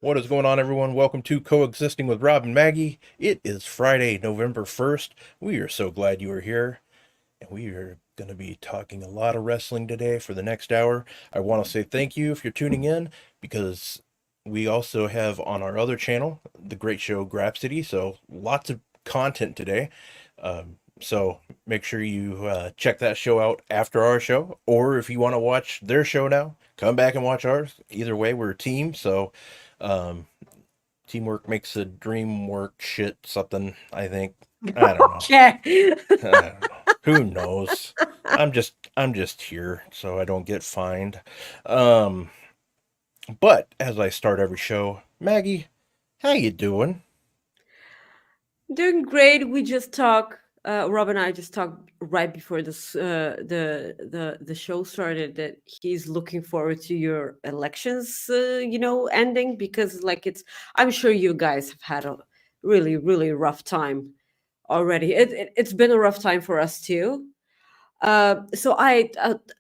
What is going on, everyone? Welcome to Coexisting with Rob and Maggie. It is Friday, November 1st. We are so glad you are here, and we are going to be talking a lot of wrestling today for the next hour. I want to say thank you if you're tuning in, because we also have on our other channel, the great show Grapsity, so lots of content today. So make sure you check that show out after our show, or if you want to watch their show now, come back and watch ours. Either way, we're a team, so um, teamwork makes the dream work. Shit, something. I think. I don't know. Okay. I don't know. Who knows? I'm just here so I don't get fined. Um, but as I start every show, Maggie, how you doing? Doing great. We just talk. Rob and I just talked right before this the show started that he's looking forward to your elections, ending because I'm sure you guys have had a really rough time already. It's been a rough time for us too. So I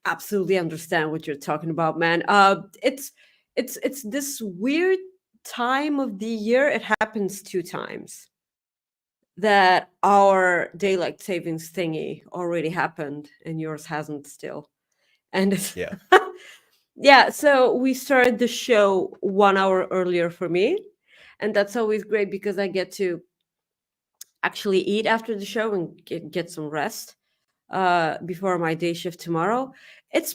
absolutely understand what you're talking about, man. It's this weird time of the year. It happens two times that our daylight savings thingy already happened and yours hasn't still. And Yeah. yeah, so we started the show 1 hour earlier for me. And that's always great because I get to actually eat after the show and get some rest before my day shift tomorrow. It's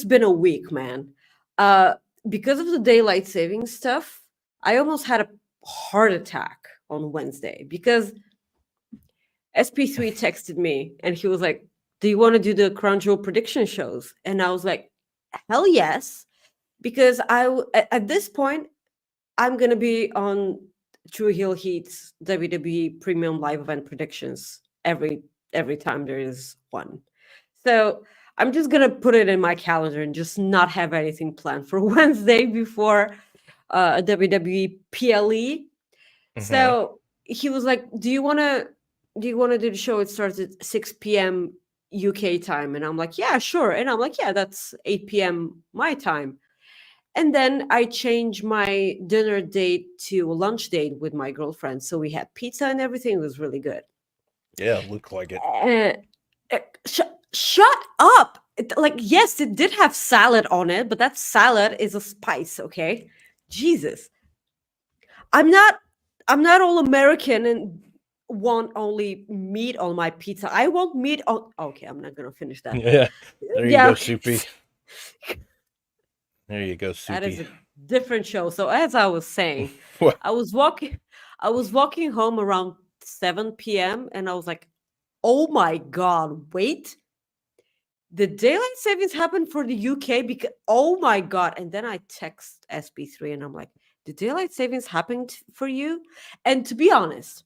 been a week, man. Uh, because of the daylight saving stuff, I almost had a heart attack on Wednesday because SP3 texted me and he was like, "Do you want to do the Crown Jewel prediction shows?" And I was like, "Hell yes!" Because at this point I'm gonna be on True Heel Heat's WWE Premium Live Event predictions every time there is one. So I'm just gonna put it in my calendar and just not have anything planned for Wednesday before a WWE PLE. Mm-hmm. So he was like, "Do you wanna do the show? It starts at 6 p.m. UK time." And I'm like, "Yeah, sure." And I'm like, "Yeah, that's 8 p.m. my time." And then I changed my dinner date to a lunch date with my girlfriend. So we had pizza and everything. It was really good. Yeah, look like it. Uh, shut up. Yes, it did have salad on it, but that salad is a spice, okay? Jesus. I'm not I'm not all American and want only meat on my pizza. I want meat on Okay, I'm not gonna finish that. Yeah. There you Yeah, go, okay. Soupy. There you go, That is Soupy. a different show. So as I was saying, What? I was walking I was walking home around 7 p.m. and I was like, "Oh my god, wait. The daylight savings happened for the UK because oh my god." And then I text SB3 and I'm like, "The daylight savings happened for you?" And to be honest,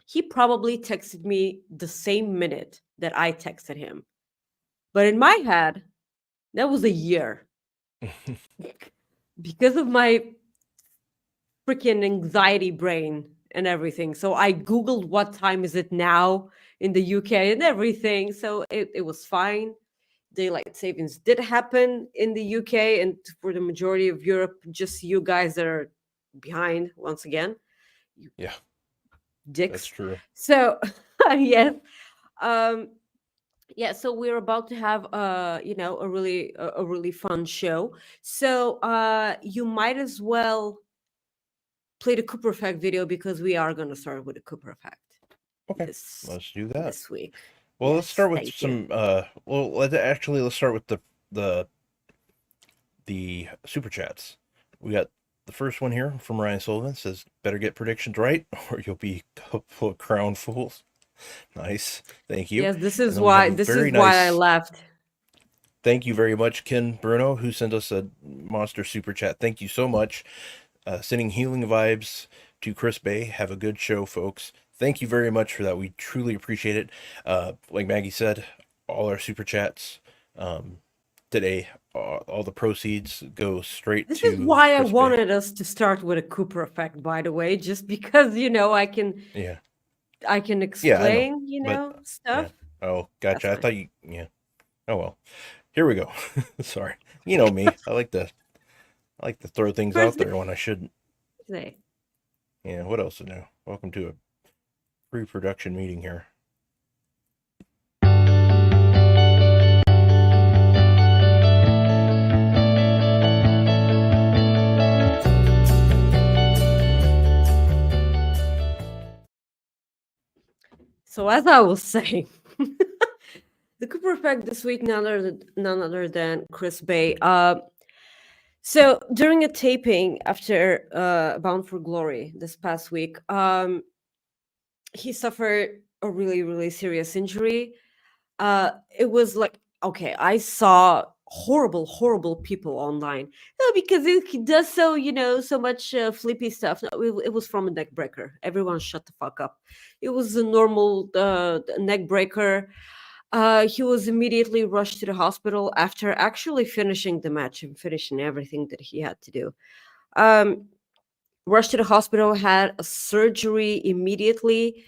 he probably texted me the same minute that I texted him. But in my head, that was a year because of my freaking anxiety brain and everything. So I Googled what time is it now in the UK and everything. So it was fine. Daylight savings did happen in the UK and for the majority of Europe, just you guys that are behind once again, you Yeah, that's dicks. true. So yes. Um yeah, so we're about to have a really fun show. So you might as well play the Cooper effect video because we are going to start with the Cooper effect Okay, this let's do that. this week. Well, let's Yes, start with thank you. some let's start with the the super chats. We got the first one here from Ryan Sullivan, says better get predictions right or you'll be a couple of crown fools. Nice. Thank you. Yes, this And is then we have why a this is very why I nice left. thank you very much, Ken Bruno, who sent us a monster super chat. Thank you so much. Sending healing vibes to Chris Bey. Have a good show, folks. Thank you very much for that. We truly appreciate it. Like Maggie said, all our super chats um, today, all the proceeds go straight This is to why I Chris Bey. wanted us to start with a Cooper effect, by the way, just because Yeah, I can yeah, I know, explain, but yeah. stuff. Oh, That's gotcha. I fine. thought you. Yeah. Oh well. Here we go. Sorry. You know me. I like to. I like to throw things Chris out there when I shouldn't. Bey. Yeah, what else to do? Welcome to a pre-production meeting here. So as I was saying, the Cooper Effect this week, none other than Chris Bey. So during a taping after Bound for Glory this past week, he suffered a really, really serious injury. It was like, okay, I saw horrible people online. Because he does so much flippy stuff. No, it was from a neck breaker. Everyone shut the fuck up. It was a normal neck breaker. He was immediately rushed to the hospital after actually finishing the match and finishing everything that he had to do. Um, Rushed to the hospital, had a surgery immediately.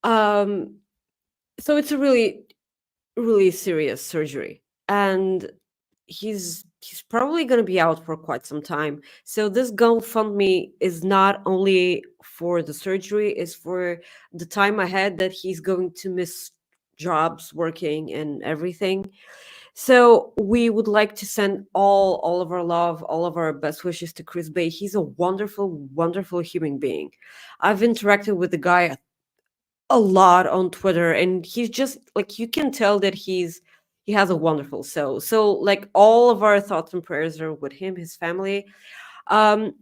Um, so it's a really, really serious surgery, and he's probably going to be out for quite some time. So this GoFundMe is not only for the surgery, is for the time ahead that he's going to miss jobs, working, and everything. So we would like to send all of our love, all of our best wishes to Chris Bey. He's a wonderful human being. I've interacted with the guy a lot on Twitter, and he's just like, you can tell that he has a wonderful soul. So like, all of our thoughts and prayers are with him, his family. Um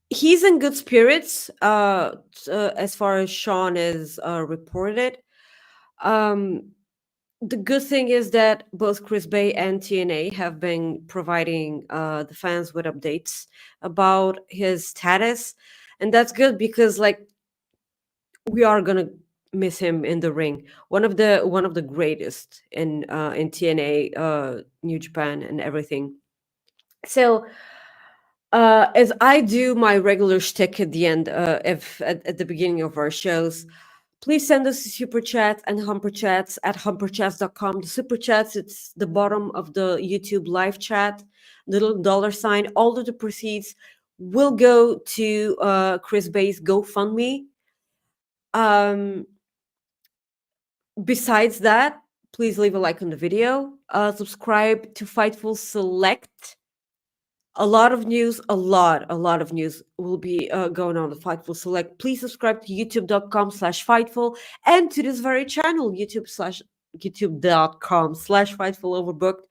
he's in good spirits, as far as Sean is reported. Um the good thing is that both Chris Bay and TNA have been providing the fans with updates about his status, and that's good because like, we are gonna miss him in the ring. One of the greatest in TNA, New Japan, and everything. So as I do my regular shtick at the end, if at the beginning of our shows, please send us super chats and humper chats at humperchats.com. The super chats, it's the bottom of the YouTube live chat, little dollar sign. All of the proceeds will go to Chris Bay's GoFundMe. Um, Besides that, please leave a like on the video. Subscribe to Fightful Select. A lot of news will be going on the Fightful Select. Please subscribe to youtube.com/Fightful and to this very channel, youtube.com/Fightful Overbooked.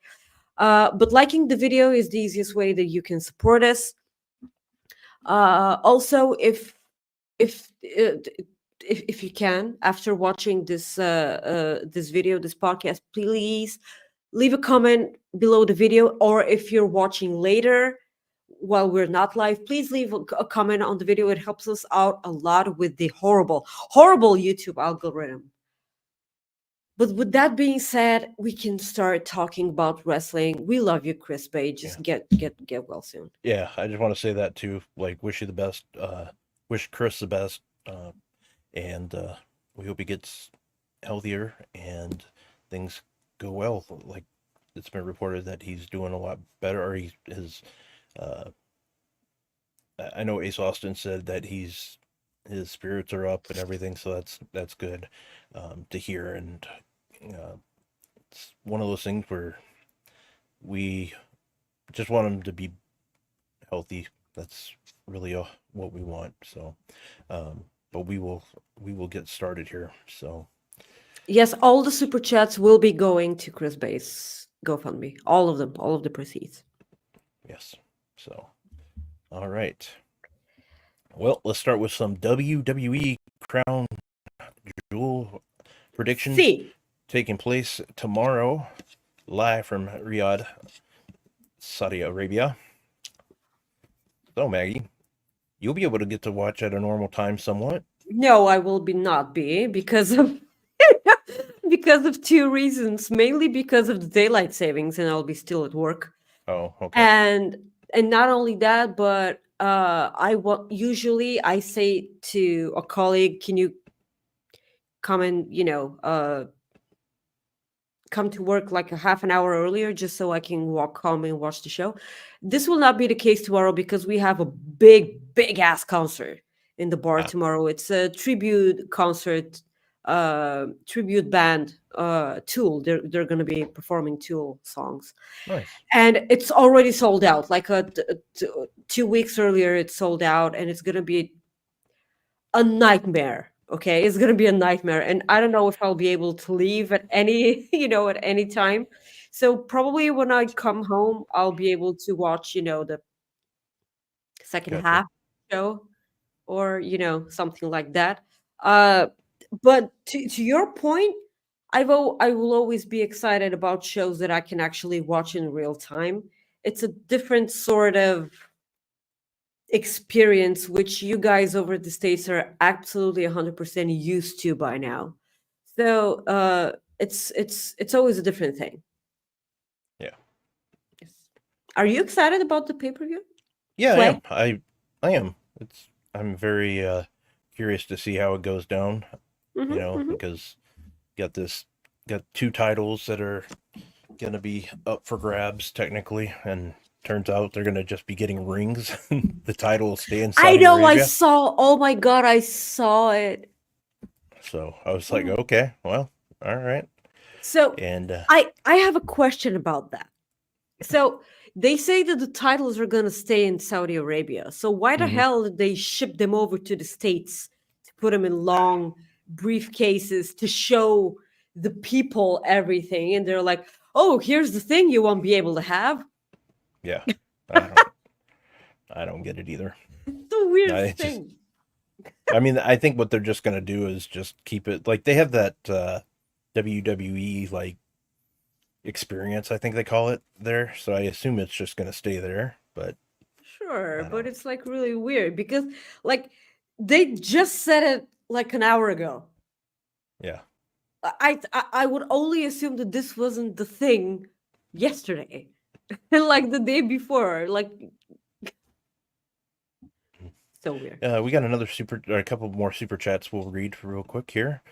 But liking the video is the easiest way that you can support us. Also, if uh, if you can, after watching this video, this podcast, please leave a comment below the video, or if you're watching later while we're not live, please leave a comment on the video. It helps us out a lot with the horrible YouTube algorithm. But with that being said, we can start talking about wrestling. We love you, Chris Bey. Just get well soon. Yeah, I just want to say that too. Like, wish you the best. Wish Chris the best. And we hope he gets healthier and things go well. Like, it's been reported that he's doing a lot better, or I know Ace Austin said that his spirits are up and everything, so that's good to hear. And it's one of those things where we just want him to be healthy. That's really what we want. So, but we will get started here. So, yes, all the super chats will be going to Chris Bay's GoFundMe. All of them, all of the proceeds. Yes. So, all right. Well, let's start with some WWE Crown Jewel predictions taking place tomorrow, live from Riyadh, Saudi Arabia. So, Maggie, you'll be able to get to watch at a normal time somewhat. No, I will not be because of because of two reasons. Mainly because of the daylight savings, and I'll be still at work. Oh, okay. And not only that, but usually I say to a colleague, can you come and come to work like a half an hour earlier just so I can walk home and watch the show. This will not be the case tomorrow because we have a big ass concert in the bar tomorrow. It's a tribute concert, tribute band, Tool. They're going to be performing Tool songs. Nice. And it's already sold out. Like 2 weeks earlier, it's sold out, and it's going to be a nightmare. Okay, it's going to be a nightmare, and I don't know if I'll be able to leave at any at any time. So probably when I come home, I'll be able to watch the second Gotcha. half show, or something like that. uh but to your point, I will always be excited about shows that I can actually watch in real time. It's a different sort of experience, which you guys over the States are absolutely 100% used to by now. So it's always a different thing. Yeah. Yes. Are you excited about the pay-per-view? Yeah, I am. I'm very curious to see how it goes down. Because got two titles that are gonna be up for grabs technically, and turns out they're gonna just be getting rings. The title will stay in Saudi I know. Arabia. I saw. Oh my god, I saw it. So I was like, okay, well, all right. So And I have a question about that. So they say that the titles are gonna stay in Saudi Arabia. So why the hell did they ship them over to the States to put them in long briefcases to show the people everything? And they're like, "Oh, here's the thing you won't be able to have." yeah, I don't get it either. It's the weirdest thing. I mean, I think what they're just gonna do is just keep it like they have that WWE like experience, I think they call it there. So I assume it's just gonna stay there. But Sure, but it's like really weird because like they just said it like an hour ago. yeah, I would only assume that this wasn't the thing yesterday, like the day before. Like, so weird. we got a couple more super chats we'll read real quick here.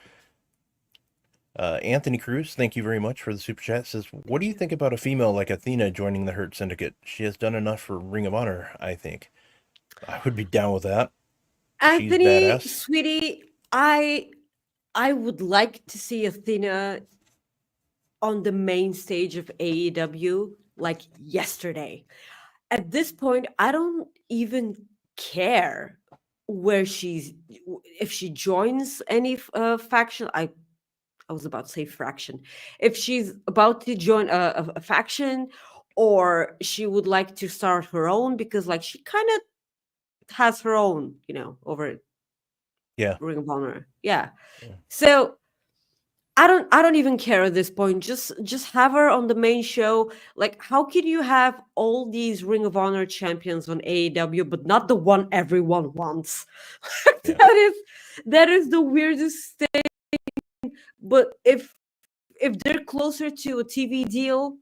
Anthony Cruz, thank you very much for the super chat. Says, what do you think about a female like Athena joining the Hurt Syndicate? She has done enough for Ring of Honor, I think. I would be down with that. Anthony, sweetie, I would like to see Athena on the main stage of AEW like yesterday. At this point, I don't even care where if she joins any faction. I was about to say fraction. If she's about to join a faction, or she would like to start her own, because like she kind of has her own, over Ring of Honor. Yeah. So I don't even care at this point. Just have her on the main show. Like, how can you have all these Ring of Honor champions on AEW, but not the one everyone wants? That is the weirdest thing. But if they're closer to a TV deal,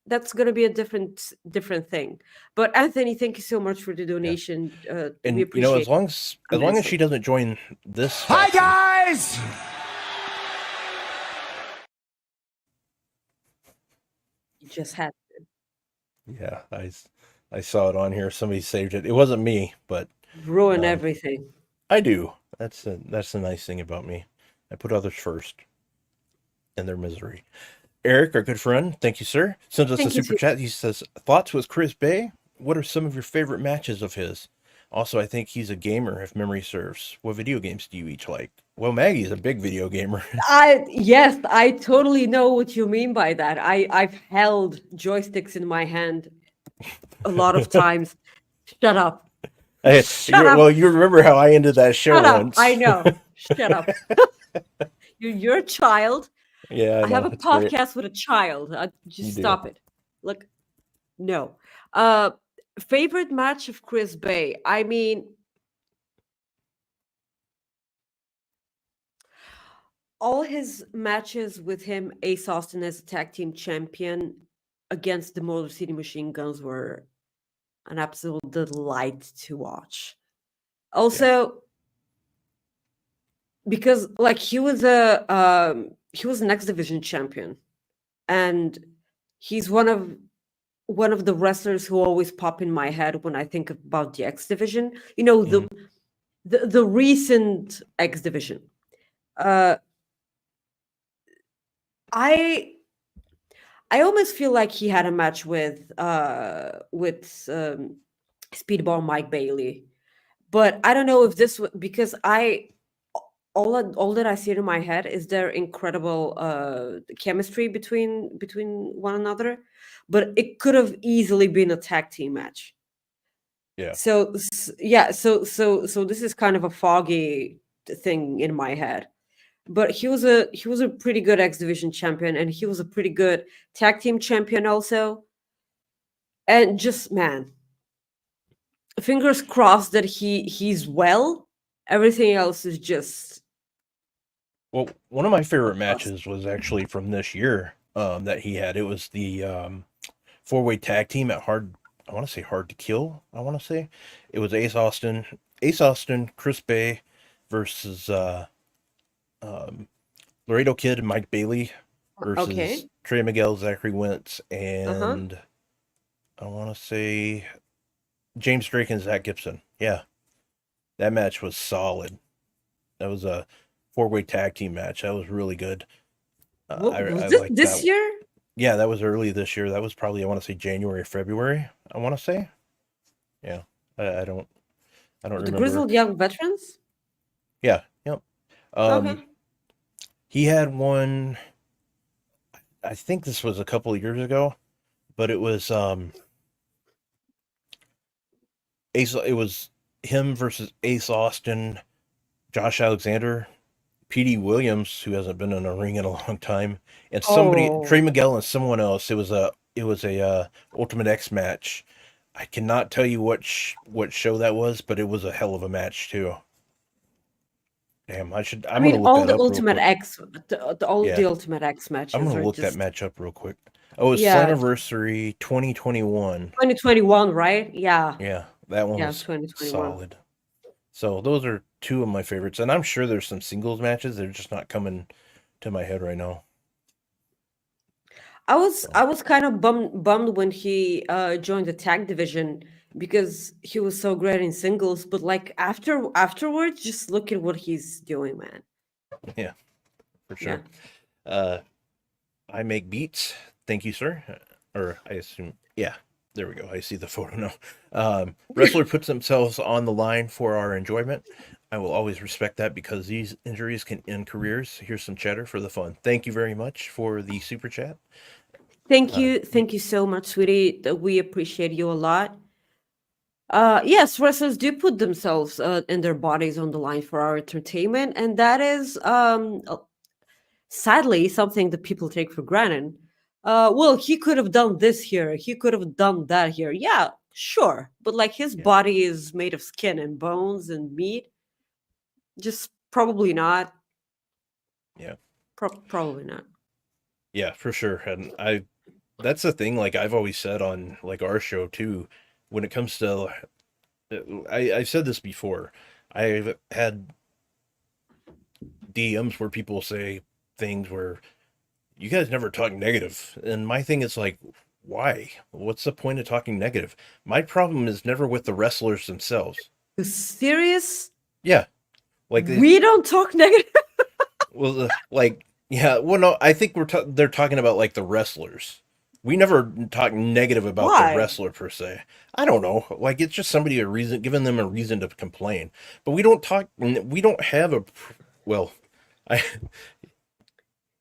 that's gonna be a different thing. But Anthony, thank you so much for the donation. And we appreciate as long as she doesn't join this. Hi guys. You just had to. Yeah, I saw it on here. Somebody saved it. It wasn't me, but ruin everything. I do. That's the nice thing about me. I put others first and their misery. Eric, our good friend, thank you, sir, sends us a super chat. He says, thoughts with Chris Bey? What are some of your favorite matches of his? Also, I think he's a gamer, if memory serves. What video games do you each like? Well, Maggie's a big video gamer. Yes, I totally know what you mean by that. I've held joysticks in my hand a lot of times. Shut up. Shut up. Well, you remember how I ended that show once. I know. Shut up. You're a child. Yeah, I have a podcast with a child. Just stop it. Look, no. Favorite match of Chris Bey? I mean, all his matches with him, Ace Austin as a tag team champion against the Motor City Machine Guns, were an absolute delight to watch. Also, because like he was an X Division champion and he's one of the wrestlers who always pop in my head when I think about the X division. You know, Mhm. the recent X division. Uh, I I almost feel like he had a match with Speedball Mike Bailey, but I don't know if this because I all that I see in my head is their incredible chemistry between one another, but it could have easily been a tag team match. Yeah. So yeah, so this is kind of a foggy thing in my head. But he was a pretty good X Division champion, and he was a pretty good tag team champion also. And just man, fingers crossed that he's well. Everything else is just Well, one of my favorite plus. matches was actually from this year that he had. It was the four-way tag team at Hard. I want to say Hard to Kill. I want to say it was Ace Austin, Chris Bey versus um, Laredo Kid and Mike Bailey versus Okay. Trey Miguel, Zachary Wentz, Uh-huh. and I want to say James Drake and Zach Gibson. Yeah, that match was solid. That was a four-way tag team match. That was really good. Was I this like this that. year? Yeah, that was early this year. That was probably I want to say January, February. I want to say. Yeah, I don't The remember. Grizzled Young Veterans? Yeah, yep. Um, Okay. he had one. I think this was a couple of years ago, but it was Ace. It was him versus Ace Austin, Josh Alexander, P.D. Williams, who hasn't been in a ring in a long time, and somebody Trey Oh, Miguel and someone else. It was a Ultimate X match. I cannot tell you what show that was, but it was a hell of a match too. Damn, I I'm gonna mean, look all that the up real Ultimate quick. X, all the Yeah, Ultimate X I'm matches gonna are look that just match up real quick. Oh, it's yeah, Slammiversary 2021. 2021, right? Yeah, Yeah, that one yeah, was 2021. solid. So those are two of my favorites, and I'm sure there's some singles matches. They're just not coming to my head right now. So, I was kind of bummed when he joined the tag division because he was so great in singles, but like afterwards, just look at what he's doing, man. yeah, for Yeah. sure. Uh, I make beats. Thank you, sir. Or I assume, yeah, there we go. I see the photo now. Wrestler puts themselves on the line for our enjoyment. I will always respect that because these injuries can end careers. Here's some cheddar for the fun. Thank you very much for the super chat. Uh, Thank you so much, sweetie. We appreciate you a lot. Yes, wrestlers do put themselves and their bodies on the line for our entertainment, and that is sadly something that people take for granted. Well, he could have done this here, he could have done that here. Yeah, sure, but like his yeah, body is made of skin and bones and meat. Just probably not. yeah, Probably not. yeah, for sure. And that's the thing. Like I've always said on like our show too, when it comes to, I've said this before. I've had DMs where people say things where you guys never talk negative. And my thing is like, why? What's the point of talking negative? My problem is never with the wrestlers themselves. You serious? Yeah, like We don't talk negative. like yeah. Well, no, I think they're talking about like the wrestlers. We never talk negative about the Why? wrestler per se. I don't know. Like it's just somebody a reason, giving them a reason to complain. But we don't talk. We don't have a well. I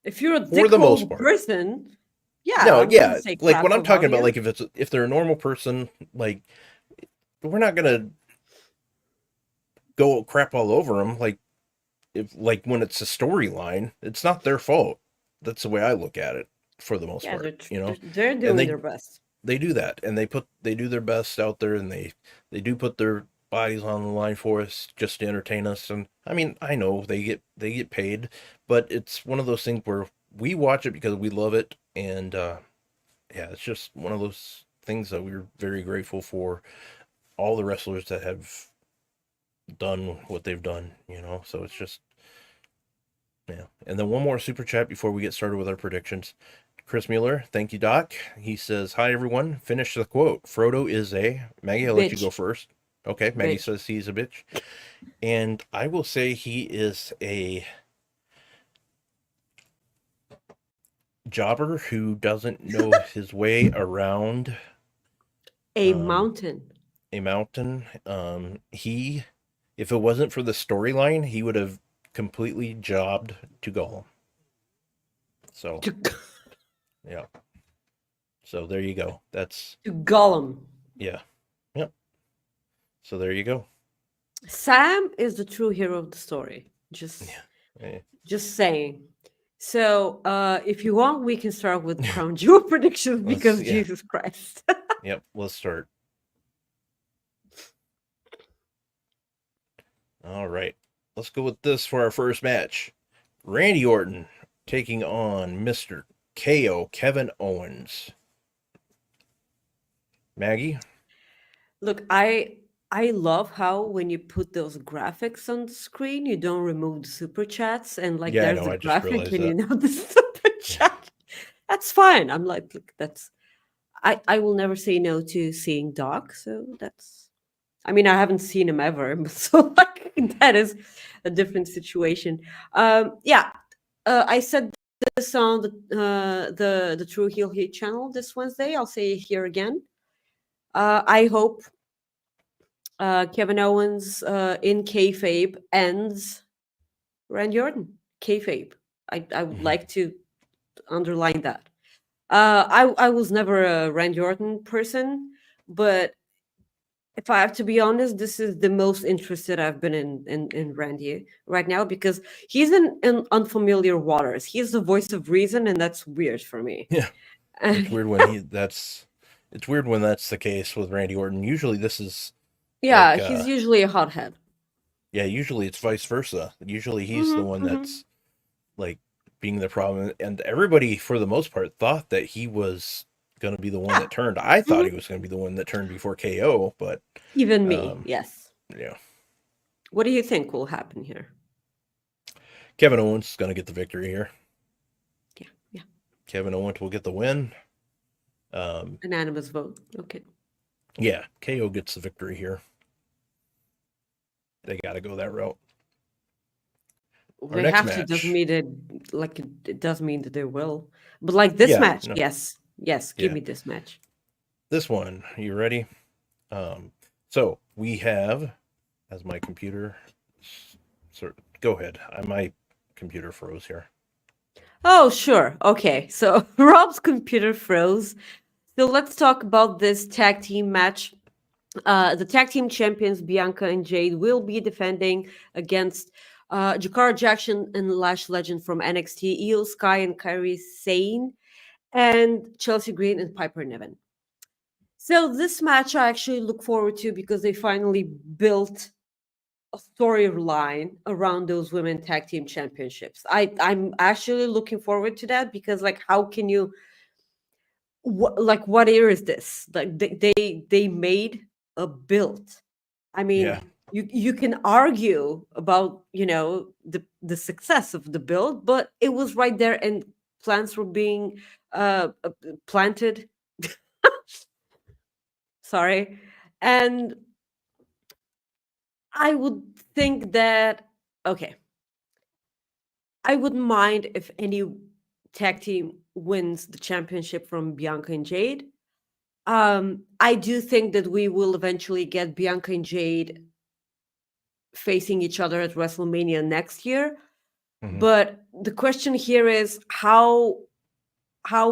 If you're a for the most dickhole part. person, yeah, No, I'm gonna yeah. say Like what crap I'm about talking about, you. like if they're a normal person, like we're not gonna go crap all over them. Like if like when it's a storyline, it's not their fault. That's the way I look at it for the most Yeah, part, they're And doing their best. they do that, and they do their best out there, and they do put their bodies on the line for us just to entertain us. And I mean, I know they get paid, but it's one of those things where we watch it because we love it, and yeah, it's just one of those things that we're very grateful for all the wrestlers that have done what they've done. So it's just yeah. And then one more super chat before we get started with our predictions. Chris Mueller, thank you, Doc. He says, "Hi everyone. Finish the quote. Frodo is a Maggie. I'll let you go Bitch. first." Okay, Maggie Bitch. says he's a bitch, and I will say he is a jobber who doesn't know his way around A mountain. a mountain. If it wasn't for the storyline, he would have completely jobbed to Gollum. So, yeah. So there you go. That's To Gollum. yeah. Yep. So there you go. Sam is the true hero of the story. Just saying. So if you want, we can start with Crown Jewel predictions because Jesus Christ. Yep, let's start. All right. Let's go with this for our first match. Randy Orton taking on Mr. KO, Kevin Owens. Maggie? Look, I love how when you put those graphics on the screen, you don't remove the super chats and like there's the I just graphic realized and that. you know the super chat. That's fine. I'm like, look, that's I will never say no to seeing Doc, so that's I mean, I haven't seen him ever, so like that is a different situation. I said this on the True Heel Heat channel this Wednesday. I'll say it here again. I hope Kevin Owens in kayfabe ends Randy Orton. Kayfabe. I would like to underline that. I was never a Randy Orton person, but if I have to be honest, this is the most interested I've been in Randy right now because he's in unfamiliar waters. He's the voice of reason, and that's weird for me. Yeah, it's weird when it's weird when that's the case with Randy Orton. Usually this is he's usually a hothead. Yeah, usually it's vice versa. Usually he's the one that's like being the problem, and everybody for the most part thought that he was going to be the one that turned. I thought he was going to be the one that turned before KO, but even me, yes. Yeah. What do you think will happen here? Kevin Owens is going to get the victory here. Yeah. Kevin Owens will get the win. Unanimous vote. Okay. Yeah, KO gets the victory here. They got to go that route. They have to. Doesn't mean that like it does mean that they will. But like this match, yes. Give me this match. This one, you ready? So we have, as my computer. Go ahead. My computer froze here. Oh, sure. Okay, so Rob's computer froze. So let's talk about this tag team match. The tag team champions Bianca and Jade will be defending against Jakara Jackson and Lash Legend from NXT, Io Sky and Kairi Sane, and Chelsea Green and Piper Niven. So this match I actually look forward to because they finally built a storyline around those women tag team championships. I'm actually looking forward to that because like how can you what year is this? Like they made a build. I mean, you can argue about the success of the build, but it was right there, and plants were being planted. Sorry, and I would think that okay. I wouldn't mind if any tag team wins the championship from Bianca and Jade. I do think that we will eventually get Bianca and Jade facing each other at WrestleMania next year. But the question here is how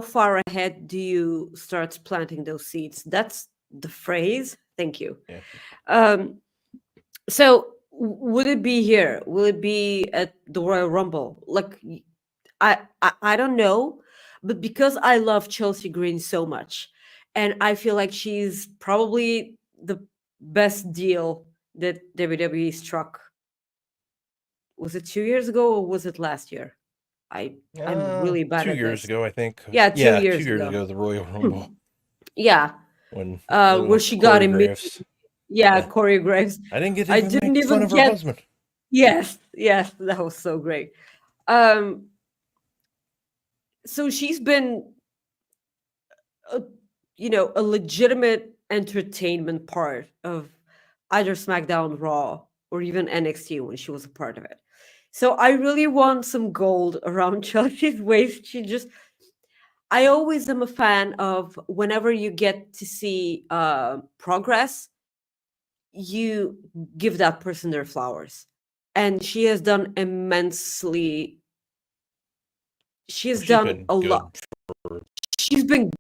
far ahead do you start planting those seeds? That's the phrase. Thank you. So would it be here? Will it be at the Royal Rumble? Like I don't know, but because I love Chelsea Green so much, and I feel like she's probably the best deal that WWE struck. Was it 2 years ago or was it last year? I'm really bad 2 at years this. ago, I think. Yeah, 2 years 2 years ago. ago, the Royal Rumble. Yeah. When where she got immediately. Yeah, Corey Graves. I didn't get I to didn't make even fun of her get. husband. Yes, that was so great. So she's been a, a legitimate entertainment part of either SmackDown, Raw, or even NXT when she was a part of it. So I really want some gold around Chelsea's waist. I always am a fan of whenever you get to see progress, you give that person their flowers. And she has done immensely. She Well, has she's done been a good. lot. She's been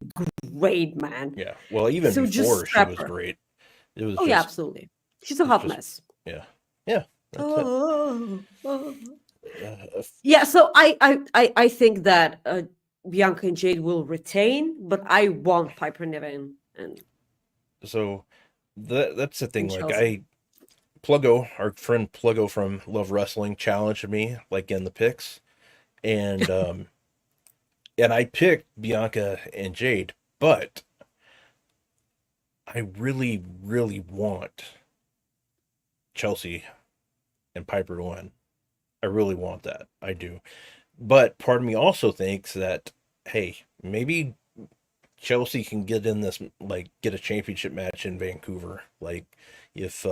great, man. Yeah. Well, even So just before she scrap was her. great. It was Oh yeah, just, absolutely. She's a it's hot just, mess. yeah. Yeah. That's it. Oh. Uh, Yeah, so I think that Bianca and Jade will retain, but I want Piper Niven so that's the thing. and Like, Chelsea. Pluggo, our friend Pluggo from Love Wrestling, challenged me like in the picks, and I picked Bianca and Jade, but I really, really want Chelsea and Piper to win. I really want that. I do. But part of me also thinks that, hey, maybe Chelsea can get in this, like, get a championship match in Vancouver, like, if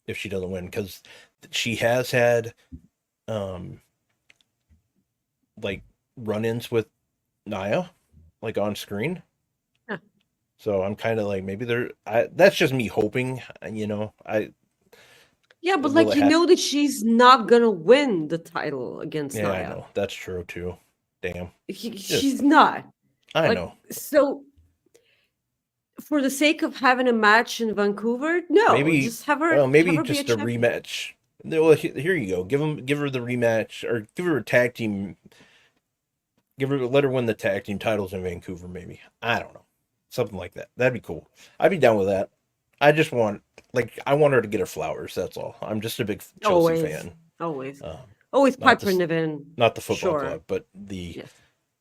if she doesn't win, because she has had um like run-ins with Naya, like on screen. Huh. So I'm kind of like, maybe that's just me hoping, I Yeah, but will like it happen? that she's not gonna win the title against Yeah, I Naya. know. That's true too. Damn. Just She's not. I Like, know. so for the sake of having a match in Vancouver, no, Maybe just have her well, maybe be a just a champion. rematch. Well, here you go. Give her the rematch, or give her a tag team. Let her win the tag team titles in Vancouver. Maybe, I don't know, something like that. That'd be cool. I'd be down with that. I just want I want her to get her flowers. That's all. I'm just a big Chelsea Always, fan. always, Um, always not Piper this, Niven. not the football Sure. club, but the Yes.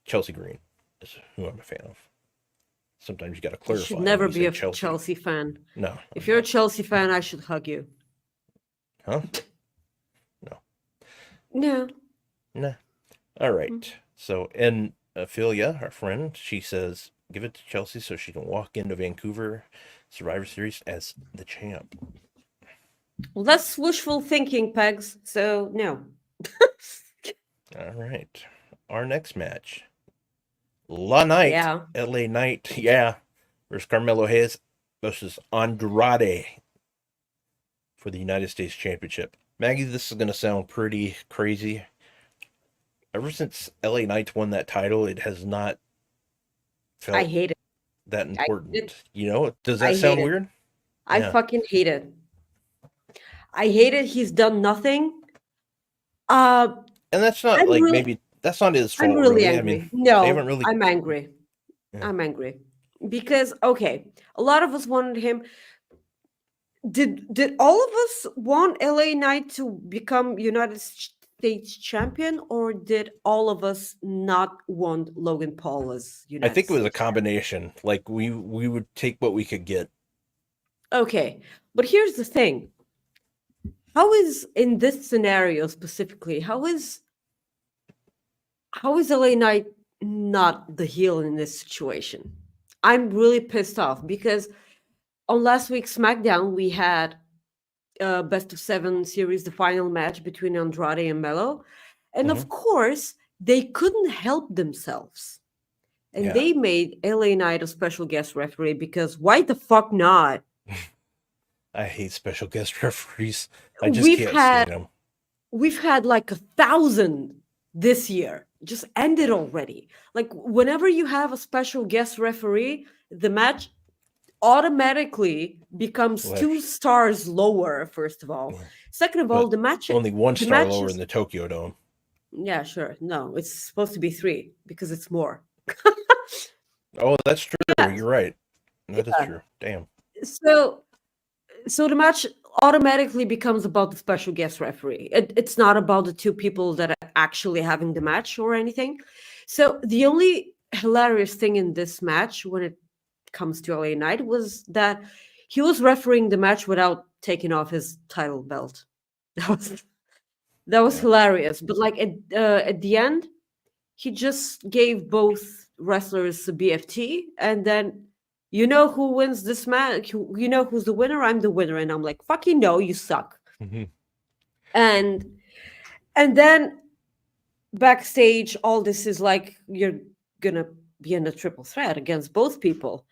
Chelsea Green is who I'm a fan of. Sometimes you got to You should clarify when never you be say a Chelsea. Chelsea fan. No, If I'm you're a not. Chelsea fan, I should hug you. Huh? No. No. Nah. All Mm. right. So, and Ophelia, our friend, she says, give it to Chelsea so she can walk into Vancouver Survivor Series as the champ. Well, that's wishful thinking, Pegs. So no. All right. Our next match, La Knight, Yeah. LA Knight, yeah, versus Carmelo Hayes versus Andrade for the United States Championship. Maggie, this is going to sound pretty crazy. Ever since LA Knight won that title, it has not I felt hate it. that I hate it. important. Does I that hate sound it. weird? I Yeah. fucking hate it. I hate it. He's done nothing. Uh And that's not I'm like really maybe that's not his I'm fault, really really. I mean, angry. they haven't No, really. I'm angry. Yeah. I'm angry. Because okay, a lot of us wanted him. Did all of us want LA Knight to become United States champion, or did all of us not want Logan Paul as I United think it was a States champion? combination. Like we would take what we could get. Okay, but here's the thing. How is in this scenario specifically, how is LA Knight not the heel in this situation? I'm really pissed off because on last week's SmackDown we had best of seven series, the final match between Andrade and Mello. And Hmm. of course, they couldn't help themselves. And Yeah, they made LA Knight a special guest referee because why the fuck not? I hate special guest referees. I just We've can't had stand them. we've had like 1,000 this year. Just end it already. Like whenever you have a special guest referee, the match automatically becomes Well, 2 stars lower, first of all. yeah. Second of all, But only one the star lower matches in the Tokyo Dome. yeah, sure. No, it's supposed to be three because it's more. Oh, that's true. Yeah, You're right. That is yeah. true. Damn. So, so the match automatically becomes about the special guest referee. It's not about the two people that are actually having the match or anything. So the only hilarious thing in this match, when it comes to LA Knight, was that he was refereeing the match without taking off his title belt. That was that was Yeah. hilarious. But like at the end, he just gave both wrestlers a BFT, and then you know who wins this match. You know who's the winner. I'm the winner, and I'm like, fucking no, you suck. Mhm. And then backstage, all this is like you're gonna be in a triple threat against both people,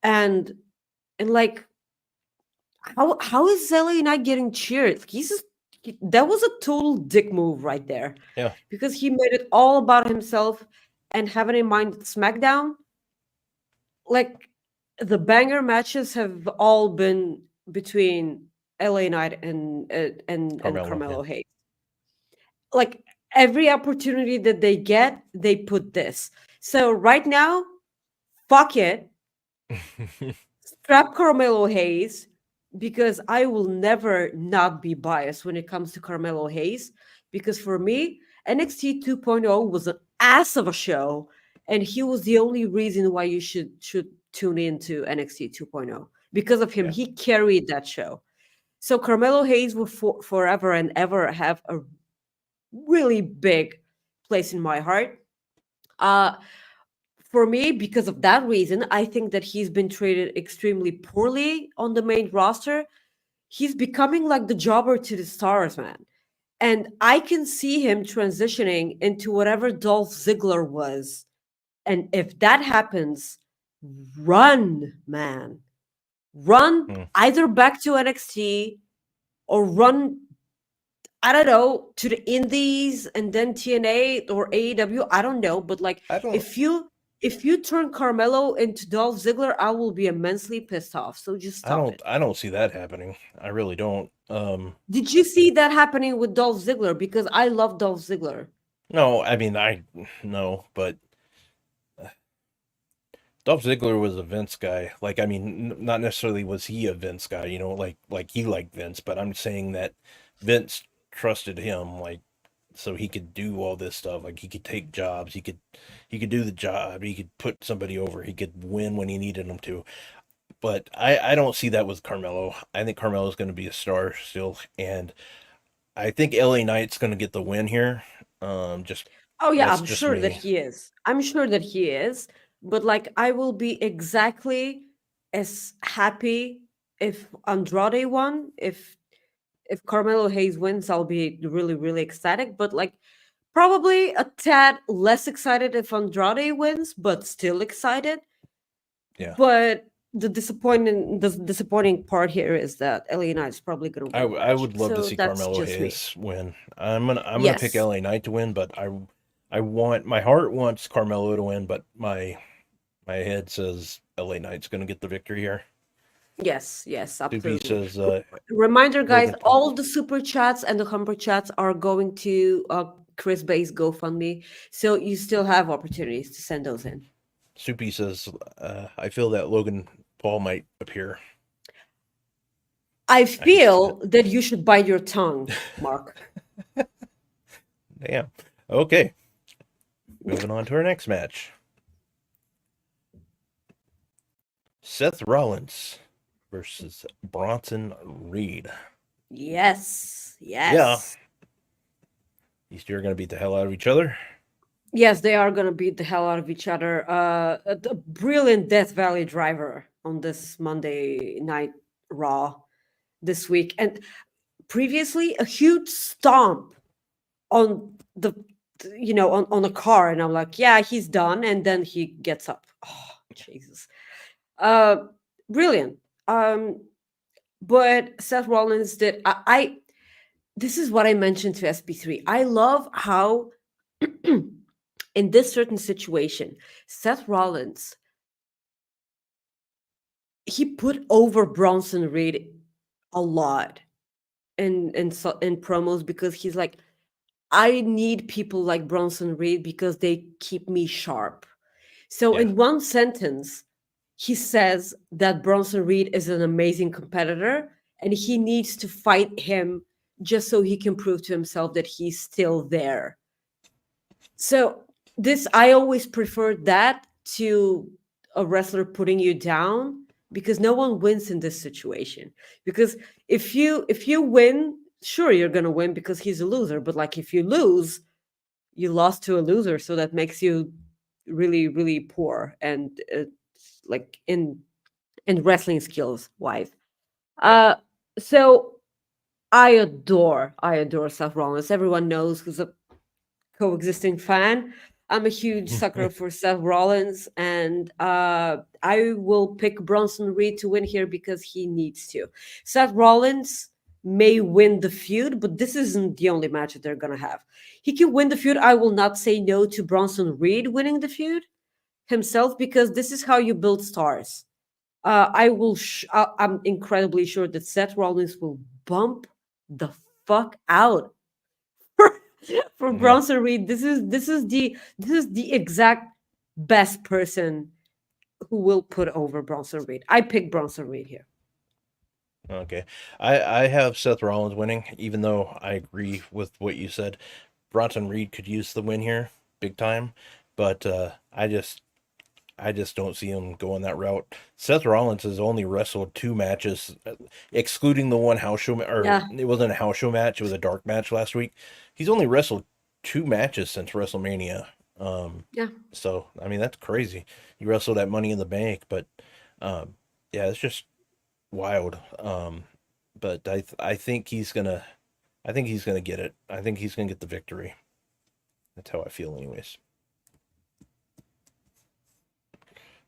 and like how is Zelly not getting cheered? That was a total dick move right there, Yeah. because he made it all about himself, and having in mind that SmackDown, like the banger matches have all been between LA Knight and Carmelo. Carmelo Hayes. Like every opportunity that they get, they put this. So right now, fuck it, Yeah. strap Carmelo Hayes, because I will never not be biased when it comes to Carmelo Hayes. Because for me, NXT 2.0 was an ass of a show, and he was the only reason why you should tune into NXT 2.0. Because of him, Yeah. he carried that show. So Carmelo Hayes will forever and ever have a really big place in my heart. Uh, for me, because of that reason, I think that he's been treated extremely poorly on the main roster. He's becoming like the jobber to the stars, man. And I can see him transitioning into whatever Dolph Ziggler was. And if that happens, run, man. Run Mm. either back to NXT or run, I don't know, to the Indies and then TNA or AEW. I don't know, but like I don't. if you turn Carmelo into Dolph Ziggler, I will be immensely pissed off. So just I stop don't. it. I don't see that happening. I really don't. Did you see that happening with Dolph Ziggler? Because I love Dolph Ziggler. No. I mean, I no. But Dolph Ziggler was a Vince guy. Like, I mean, not necessarily was he a Vince guy. You know, like he liked Vince. But I'm saying that Vince trusted him. Like, so he could do all this stuff. Like he could take jobs. He could do the job. He could put somebody over. He could win when he needed him to. But I don't see that with Carmelo. I think Carmelo's going to be a star still, and I think LA Knight's going to get the win here. Just Oh yeah, that's I'm just sure that me. he is. I'm sure that he is. But like I will be exactly as happy if Andrade won. If Carmelo Hayes wins, I'll be really, really ecstatic. But like probably a tad less excited if Andrade wins, but still excited. Yeah, But the disappointing part here is that LA Knight is probably gonna win the I match. would love to So see that's Carmelo just me. Hayes win. I'm gonna pick Yes. LA Knight to win, but I want my heart wants Carmelo to win, but my head says LA Knight's going to get the victory here. Yes, yes, Doopy absolutely. says Reminder, guys, Logan Paul. all the super chats and the humper chats are going to Chris Bay's GoFundMe. So you still have opportunities to send those in. Soupy says I feel that Logan Paul might appear. I I can see that. feel that you should bite your tongue, Mark. Damn. Okay. Moving on to our next match. Seth Rollins versus Bronson Reed. Yes, Yeah. yes. These two are going to beat the hell out of each other. Yes, they are going to beat the hell out of each other. A brilliant Death Valley driver on this Monday Night Raw this week. And previously, a huge stomp on the on a car, and I'm like, yeah, he's done, and then he gets up. Oh, Jesus. uh Brilliant. But Seth Rollins did, I this is what I mentioned to SP3. I love how in this certain situation, Seth Rollins, he put over Bronson Reed a lot in promos, because he's like, I need people like Bronson Reed because they keep me sharp. So Yeah. in one sentence, he says that Bronson Reed is an amazing competitor and he needs to fight him just so he can prove to himself that he's still there. So this, I always prefer that to a wrestler putting you down, because no one wins in this situation. Because if you win, sure, you're going to win because he's a loser, but like if you lose, you lost to a loser, so that makes you really, really poor and like in wrestling skills wise. Yeah. Uh, so I adore Seth Rollins. Everyone knows who's a Coexisting fan. I'm a huge sucker for Seth Rollins, and I will pick Bronson Reed to win here because he needs to. Seth Rollins may win the feud, but this isn't the only match that they're gonna have. He can win the feud. I will not say no to Bronson Reed winning the feud himself because this is how you build stars. I'm incredibly sure that Seth Rollins will bump the fuck out for Yeah. Bronson Reed. This is the exact best person who will put over Bronson Reed. I pick Bronson Reed here. Okay. I have Seth Rollins winning, even though I agree with what you said. Bronson Reed could use the win here, big time, but I just don't see him going that route. Seth Rollins has only wrestled 2 matches, excluding the one house show, or Yeah, it wasn't a house show match, it was a dark match last week. He's only wrestled 2 matches since WrestleMania. Um, yeah. so I mean that's crazy. He wrestled at Money in the Bank, but yeah, it's just wild. But I think he's gonna get it. I think he's gonna get the victory. That's how I feel, anyways.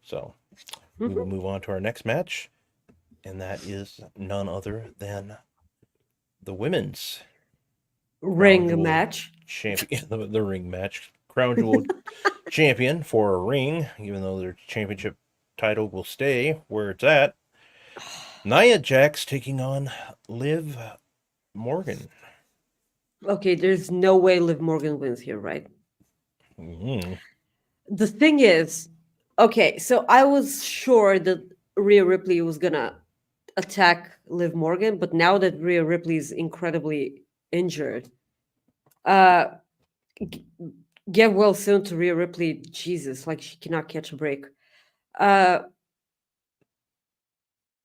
So we will Mhm. move on to our next match, and that is none other than the women's Crown Ring Jewel match. champion, the ring match. Crown Jewel champion for a ring, even though their championship title will stay where it's at. Nia Jax taking on Liv Morgan. Okay, there's no way Liv Morgan wins here, right? Mhm. The thing is, okay, so I was sure that Rhea Ripley was gonna attack Liv Morgan, but now that Rhea Ripley is incredibly injured, uh, g- get well soon to Rhea Ripley. Jesus, like she cannot catch a break. Uh,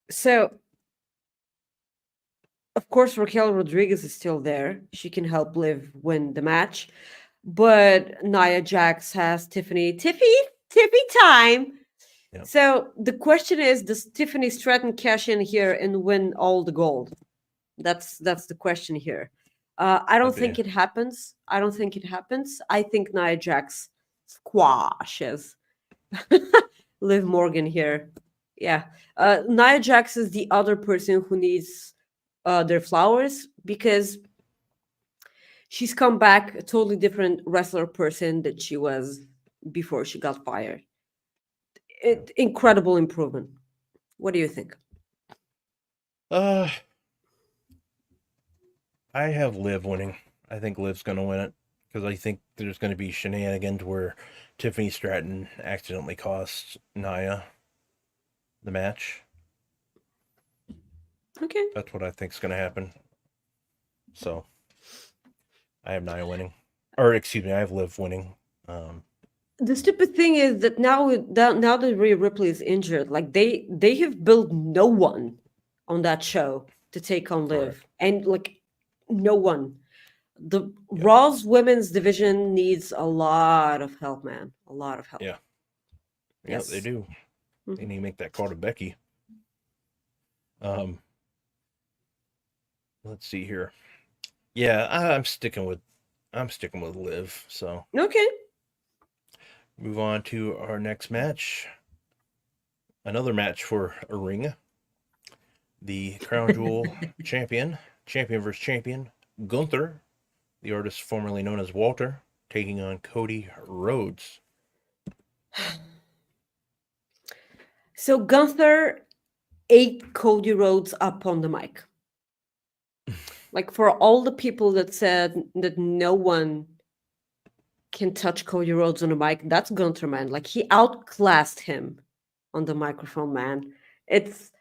so of course Raquel Rodriguez is still there. She can help Liv win the match, but Nia Jax has Tiffy time. Yeah. So the question is, does Tiffany Stratton cash in here and win all the gold? That's the question here. I don't Okay. think it happens. I don't think it happens. I think Nia Jax squashes Liv Morgan here. Yeah. Nia Jax is the other person who needs their flowers because she's come back a totally different wrestler person that she was before she got fired. Yeah. Incredible improvement. What do you think? Uh, I have Liv winning. I think Liv's gonna win it because I think there's gonna be shenanigans where Tiffany Stratton accidentally costs Nia the match. Okay. That's what I think's gonna happen. So I have Nia winning, or excuse me, I have Liv winning. Um, The stupid thing is that now that Rhea Ripley is injured, like they have built no one on that show to take on Liv, correct. and like no one. The Yep. Raw's women's division needs a lot of help, man. A lot of help. Yeah. Yeah, they Yes. do. They Mhm. need to make that call to Becky. Um, let's see here. Yeah, I'm sticking with Liv. So Okay. move on to our next match. Another match for a ring. The Crown Jewel champion versus champion, Gunther, the artist formerly known as Walter, taking on Cody Rhodes. So Gunther ate Cody Rhodes up on the mic. Like for all the people that said that no one can touch Cody Rhodes on the mic, that's Gunther, man. Like he outclassed him on the microphone, man. It's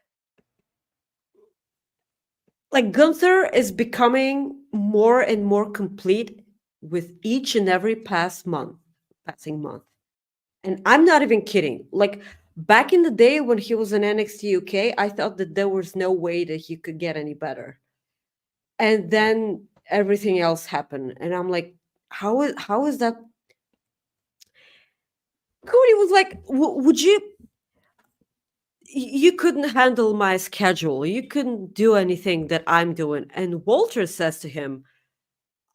like Gunther is becoming more and more complete with each and every passing month. And I'm not even kidding. Like back in the day when he was in NXT UK, I thought that there was no way that he could get any better. And Yeah. then everything else happened. And I'm like, how is that? Cody was like, would you? You couldn't handle my schedule. You couldn't do anything that I'm doing. And Walter says to him,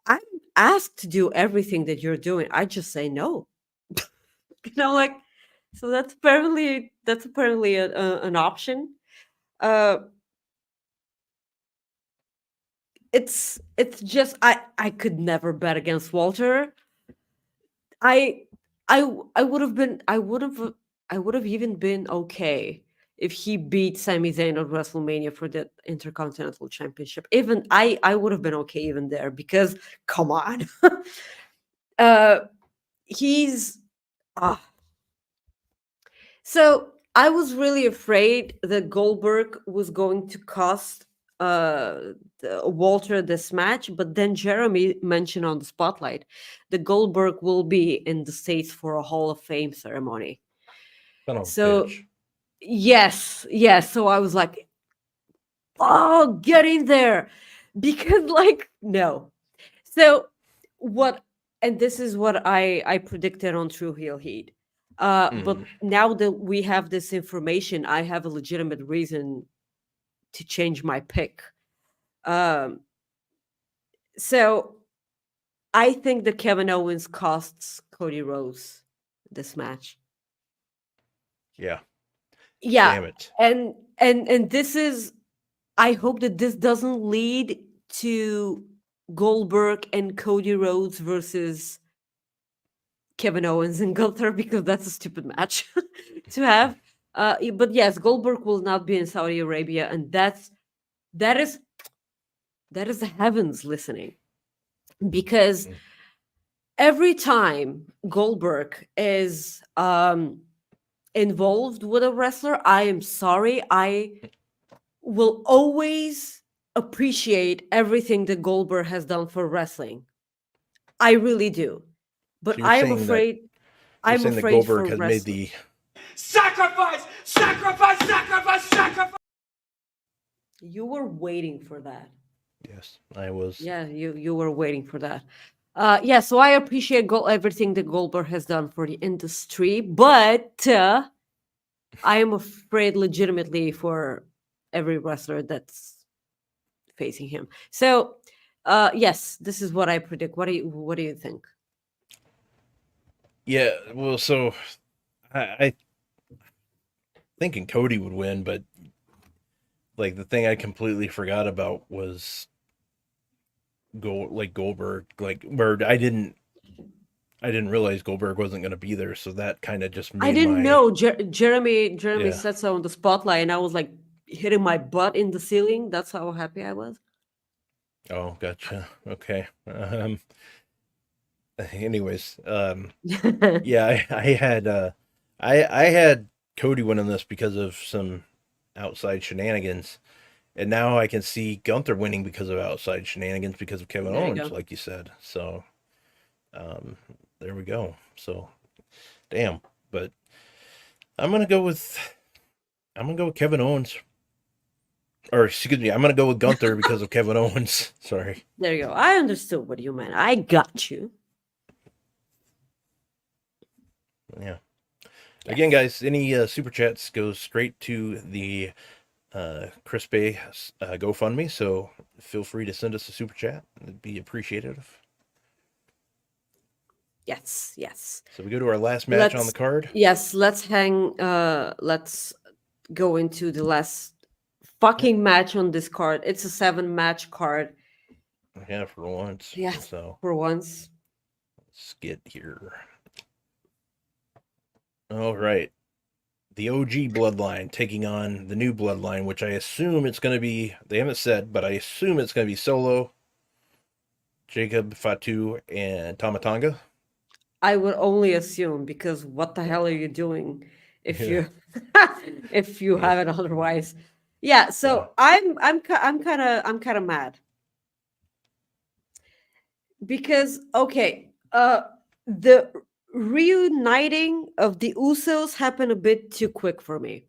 I'm asked to do everything that you're doing. I just say no. Like, so that's apparently an option. Uh, it's just I could never bet against Walter. I I would have been I would have even been okay if he beat Sami Zayn at WrestleMania for the Intercontinental Championship. Even I would have been okay even there because come on. uh he's ah So I was really afraid that Goldberg was going to cost Walter this match, but then Jeremy mentioned on the spotlight that Goldberg will be in the States for a Hall of Fame ceremony. Son of a So bitch. yes. So I was like, oh, get in there. Because like, no. So what and this is what I predicted on True Heel Heat. But Mm. now that we have this information, I have a legitimate reason to change my pick. Um, so I think that Kevin Owens costs Cody Rhodes this match. Yeah. Yeah, Damn it. and this is. I hope that this doesn't lead to Goldberg and Cody Rhodes versus Kevin Owens and Gunther because that's a stupid match to have. But yes, Goldberg will not be in Saudi Arabia, and that is that is the heavens listening because Mm. every time Goldberg is involved with a wrestler, I am sorry, I will always appreciate everything that Goldberg has done for wrestling. I really do, but So you're I'm saying that afraid Goldberg for has made wrestling. the Sacrifice! Sacrifice! Sacrifice! Sacrifice! You were waiting for that. yes, I was. Yeah, you were waiting for that. Yeah, so I appreciate everything that Goldberg has done for the industry, but I am afraid legitimately for every wrestler that's facing him. So, yes, this is what I predict. What do you think? Yeah, well, so I thinking Cody would win, but like the thing I completely forgot about was Goldberg, like where I didn't realize Goldberg wasn't going to be there, so that kind of just I made didn't my know Jeremy yeah. said so on the spotlight, and I was like hitting my butt in the ceiling. That's how happy I was. Oh, gotcha. Okay. Anyways, yeah, I had I had Cody winning this because of some outside shenanigans. And now I can see Gunther winning because of outside shenanigans because of Kevin There you Owens, go. like you said. So um, there we go. So damn, but I'm gonna go with Kevin Owens, or excuse me, I'm gonna go with Gunther because of Kevin Owens. Sorry. There you go. I understood what you meant. I got you. Yeah. Again, Yes. guys, any super chats go straight to the Chris Bey GoFundMe. So feel free to send us a super chat. It'd be appreciative. Yes. Yes. So we go to our last match on the Let's card. yes, let's go into the last Yep. fucking match on this card. It's a 7-match card. Yeah, for once. Yes, So for once. let's get here. All right. The OG bloodline taking on the new bloodline, which I assume it's going to be, they haven't said, but I assume it's going to be Solo, Jacob, Fatu, and Tamatanga. I would only assume because what the hell are you doing if Yeah. you if you Yeah. have it otherwise? Yeah, Yeah. so I'm kind of mad because okay, the reuniting of the Usos happened a bit too quick for me.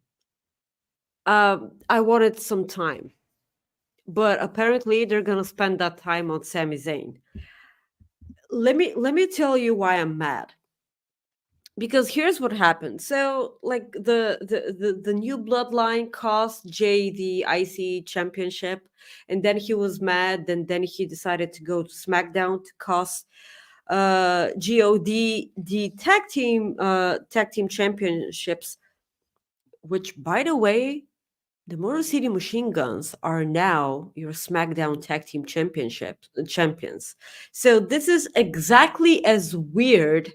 I wanted some time, but apparently they're gonna spend that time on Sami Zayn. let me tell you why I'm mad. Because here's what happened. So, like the new bloodline cost Jay the IC championship, and then he was mad, and then he decided to go to SmackDown to cost God the tag team championships, which, by the way, the Motor City Machine Guns are now your SmackDown Tag Team champions. So this is exactly as weird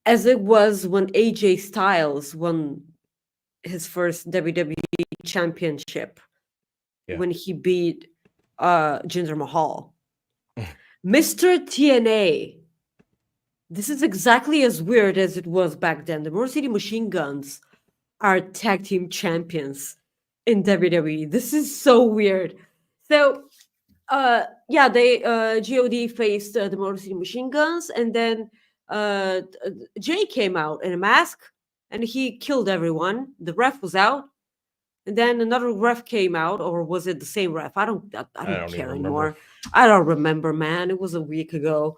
as it was when AJ Styles won his first WWE championship Yeah. when he beat Jinder Mahal. Mr. TNA. This is exactly as weird as it was back then. The Motor City Machine Guns are tag team champions in WWE. This is so weird. So, yeah, they God faced the Motor City Machine Guns, and then Jay came out in a mask, and he killed everyone. The ref was out, and then another ref came out, or was it the same ref? I don't care anymore. I don't remember, man. It was a week ago,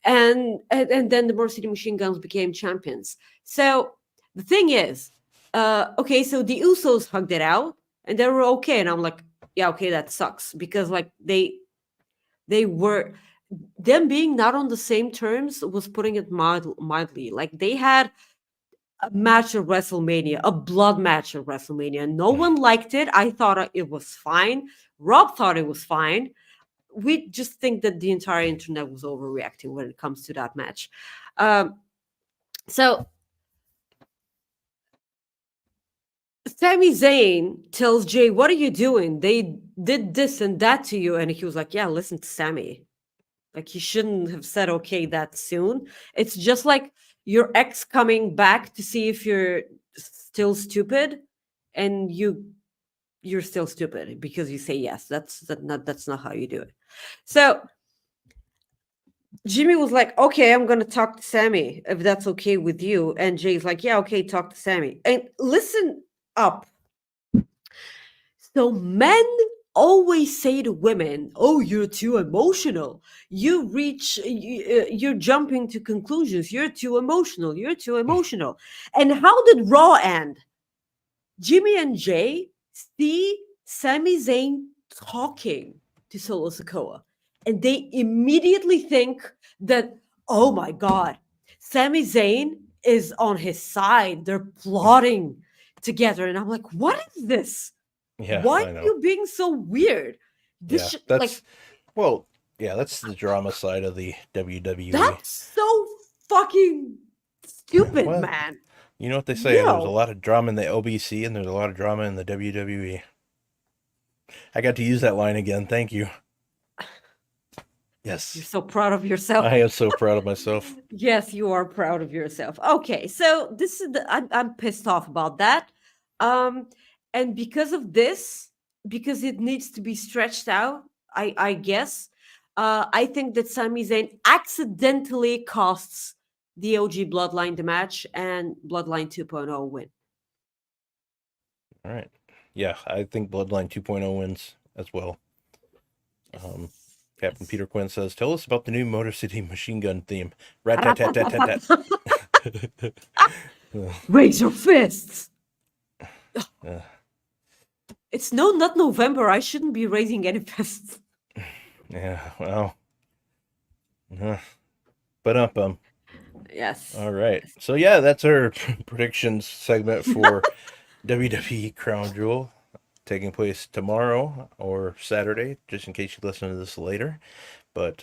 and then the Motor City Machine Guns became champions. So the thing is, okay, so the Usos hugged it out, and they were okay, and I'm like, yeah, okay, that sucks, because like they were, them being not on the same terms was putting it mildly. Like, they had a match at WrestleMania, a blood match at WrestleMania. No one liked it. I thought it was fine. Rob thought it was fine. We just think that the entire internet was overreacting when it comes to that match. So Sami Zayn tells Jay, "What are you doing? They did this and that to you." And he was like, "Yeah, listen to Sami. Like, he shouldn't have said okay that soon. It's just like your ex coming back to see if you're still stupid, and you're still stupid because you say yes. That's not how you do it." So Jimmy was like, "Okay, I'm gonna talk to Sami if that's okay with you." And Jay's like, "Yeah, okay, talk to Sami." And listen up. So men always say to women, "Oh, you're too emotional. You're jumping to conclusions. You're too emotional. You're too emotional." And how did Raw end? Jimmy and Jay see Sami Zayn talking to Solo Sikoa, and they immediately think that, oh my God, Sami Zayn is on his side. They're plotting together. And I'm like, what is this? Yeah, Why I know. are you being so weird? This that's that's the drama side of the WWE. That's so fucking stupid, Well, man. You know what they say? There's a lot of drama in the LBC, and there's a lot of drama in the WWE. I got to use that line again. Thank you. Yes. You're so proud of yourself. I am so proud of myself. Yes, you are proud of yourself. Okay, so this is I'm pissed off about that. And because of this, because it needs to be stretched out, I guess, I think that Sami Zayn accidentally costs the OG Bloodline the match, and Bloodline 2.0 win. All right. Yeah, I think Bloodline 2.0 wins as well. Captain Peter Quinn says, "Tell us about the new Motor City Machine Gun theme." Rat-tat-tat-tat-tat. Raise your fists. It's not November. I shouldn't be raising any fists. Yeah, well. But Yes. All right. So yeah, that's our predictions segment for WWE Crown Jewel, taking place tomorrow or Saturday, just in case you listen to this later. But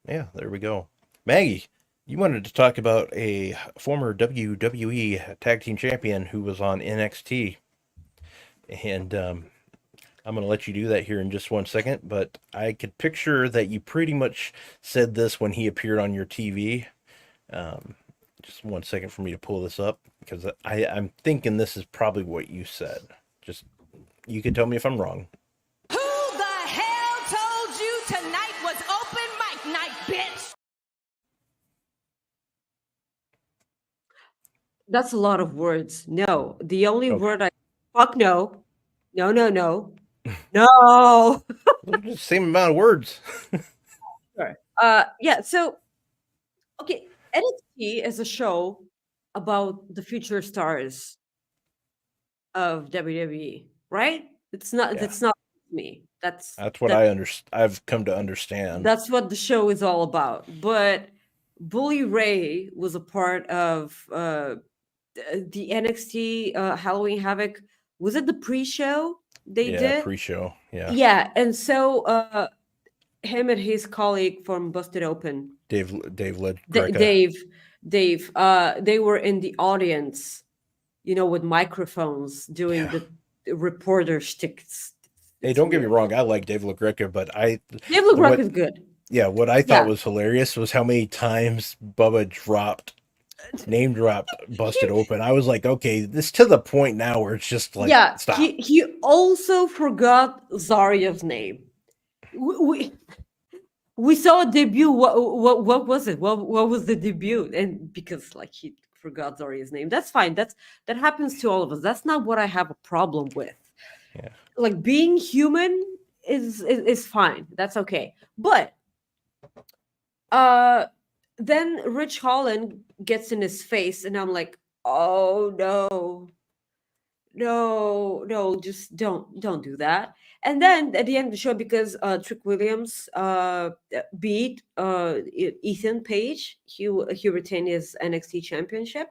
yeah, there we go. Maggie, you wanted to talk about a former WWE Tag Team Champion who was on NXT. And I'm going to let you do that here in just 1 second. But I could picture that you pretty much said this when he appeared on your TV. Just 1 second for me to pull this up, because I'm thinking this is probably what you said. Just, you can tell me if I'm wrong. Who the hell told you tonight was open mic night, bitch? That's a lot of words. No, the only word fuck no. No. No. Same amount of words. Sure. Yeah. So okay, NXT is a show about the future stars of WWE, right? It's not. Yeah. That's not me. That's That's what that. I've come to understand. That's what the show is all about. But Bully Ray was a part of the NXT Halloween Havoc. Was it the pre-show they Yeah, did? pre-show. Yeah. Yeah, and so him and his colleague from Busted Open, Dave led D- Greca. Dave, they were in the audience, with microphones doing Yeah. the reporter shticks. Hey, It's don't get me weird. wrong. I like Dave LaGreca, but Dave LaGreca what is good. what I Yeah. thought was hilarious was how many times Bubba name dropped Busted Open. I was like, okay, this to the point now where it's just like, Yeah, stop. he also forgot Zarya's name. We saw a debut. What was it? What was the debut? And because like he forgot Zarya's name, that's fine. That happens to all of us. That's not what I have a problem with. Yeah. Like being human is fine. That's okay. But then Rich Holland gets in his face, and I'm like, oh no, just don't do that. And then at the end of the show, because Trick Williams beat Ethan Page, he retained his NXT championship.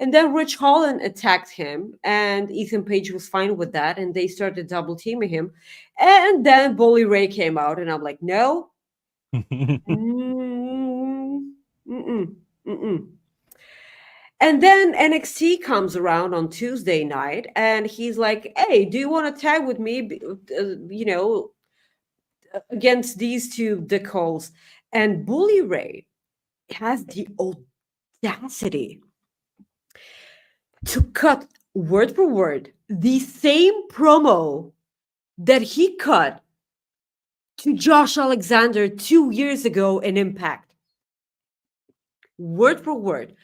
And then Rich Holland attacked him, and Ethan Page was fine with that, and they started double teaming him. And then Bully Ray came out, and I'm like, no. Mm, mm-mm, mm-mm. And then NXT comes around on Tuesday night, and he's like, "Hey, do you want to tag with me? Against these two dickholes." And Bully Ray has the audacity to cut word for word the same promo that he cut to Josh Alexander 2 years ago in Impact. Word for word.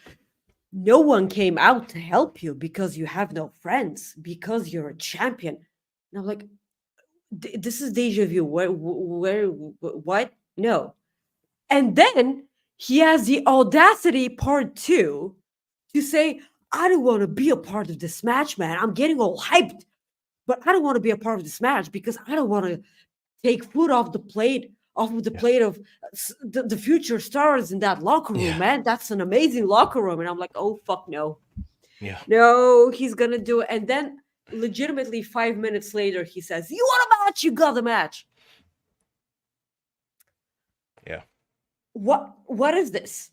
No one came out to help you because you have no friends, because you're a champion. And I'm like, this is deja vu. What? No. And then he has the audacity, part two, to say, I don't want to be a part of this match, man. I'm getting all hyped, but I don't want to be a part of this match because I don't want to take food off of the plate of the future stars in that locker room, Yeah. man. That's an amazing locker room. And I'm like, oh, fuck no. Yeah. No, he's going to do it. And then legitimately 5 minutes later, he says, you want a match? You got the match. Yeah. What is this?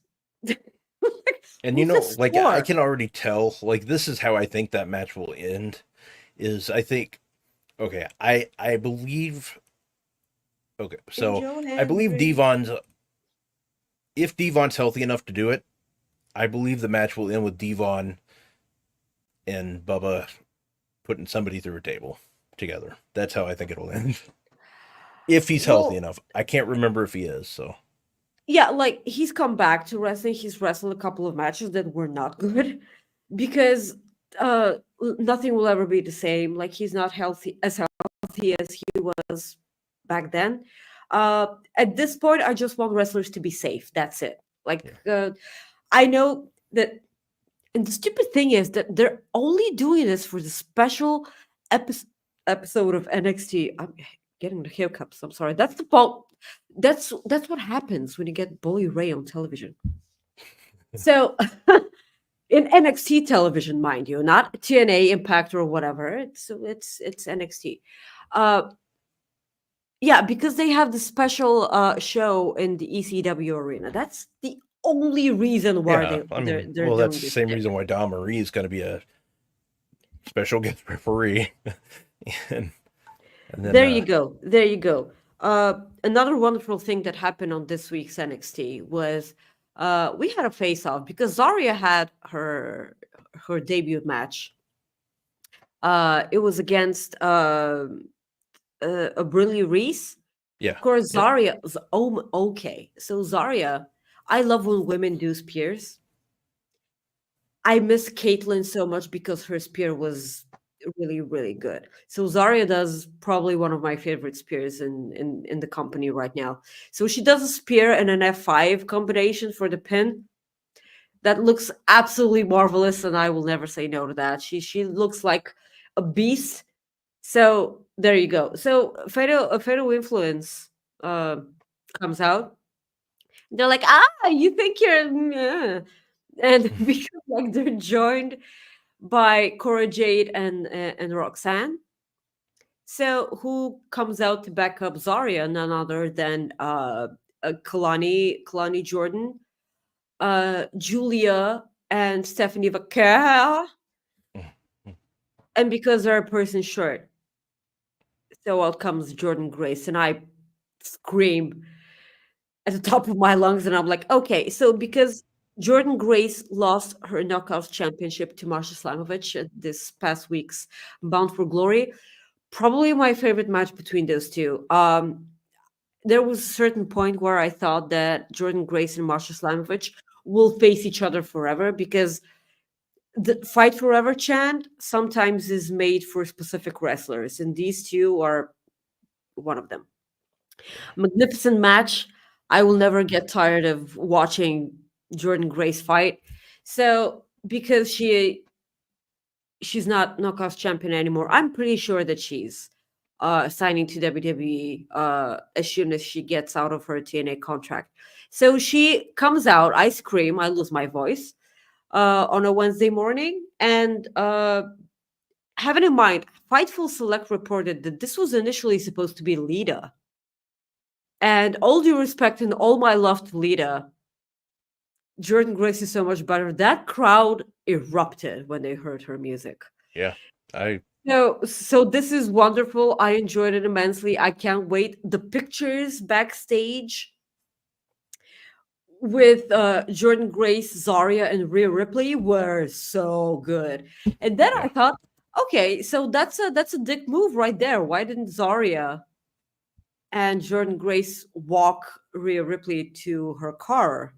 And Who's this like I for? can already tell, like this is how I think that match will end. Is I think, okay, I believe. Okay, so I believe if Devon's healthy enough to do it, I believe the match will end with Devon and Bubba putting somebody through a table together. That's how I think it'll end. If he's healthy enough. I can't remember if he is, so. Yeah, like he's come back to wrestling. He's wrestled a couple of matches that were not good because nothing will ever be the same. Like he's not healthy as he was back then. At this point, I just want wrestlers to be safe. That's it. Like I know that, and the stupid thing is that they're only doing this for the special episode of NXT. I'm getting the hiccups. I'm sorry. That's the fault. That's what happens when you get Bully Ray on television. So in NXT television, mind you, not TNA, Impact, or whatever. It's NXT. Yeah, because they have the special show in the ECW arena. That's the only reason why they're well, doing that's the this same shit. reason why Don Marie is going to be a special guest referee. and then, There you go. There you go. Another wonderful thing that happened on this week's NXT was we had a face-off because Zarya had her debut match. It was against a Briley Reese. Yeah. Of course, Zarya was okay. So Zarya, I love when women do spears. I miss Caitlyn so much because her spear was really, really good. So Zarya does probably one of my favorite spears in the company right now. So she does a spear and an F5 combination for the pin that looks absolutely marvelous, and I will never say no to that. She looks like a beast. So there you go. So Fatal Influence comes out. They're like, you think you're, and because like they're joined by Cora Jade and Roxanne. So who comes out to back up Zarya? None other than Kalani Jordan, Julia, and Stephanie Vaquer. And because they're a person short, so out comes Jordan Grace, and I scream at the top of my lungs, and I'm like, okay, so because Jordan Grace lost her Knockouts Championship to Marsha Slamovich at this past week's Bound for Glory, probably my favorite match between those two. There was a certain point where I thought that Jordan Grace and Marsha Slamovich will face each other forever because the fight forever chant sometimes is made for specific wrestlers, and these two are one of them. Magnificent match. I will never get tired of watching Jordan Grace fight. So because she's not Knockouts champion anymore, I'm pretty sure that she's signing to WWE as soon as she gets out of her TNA contract. So she comes out, I scream, I lose my voice on a Wednesday morning. And having in mind, Fightful Select reported that this was initially supposed to be Lita. And all due respect and all my love to Lita, Jordan Grace is so much better. That crowd erupted when they heard her music. Yeah, I So this is wonderful. I enjoyed it immensely. I can't wait. The pictures backstage with Jordan Grace, Zarya, and Rhea Ripley were so good. And then I thought, okay, so that's a dick move right there. Why didn't Zarya and Jordan Grace walk Rhea Ripley to her car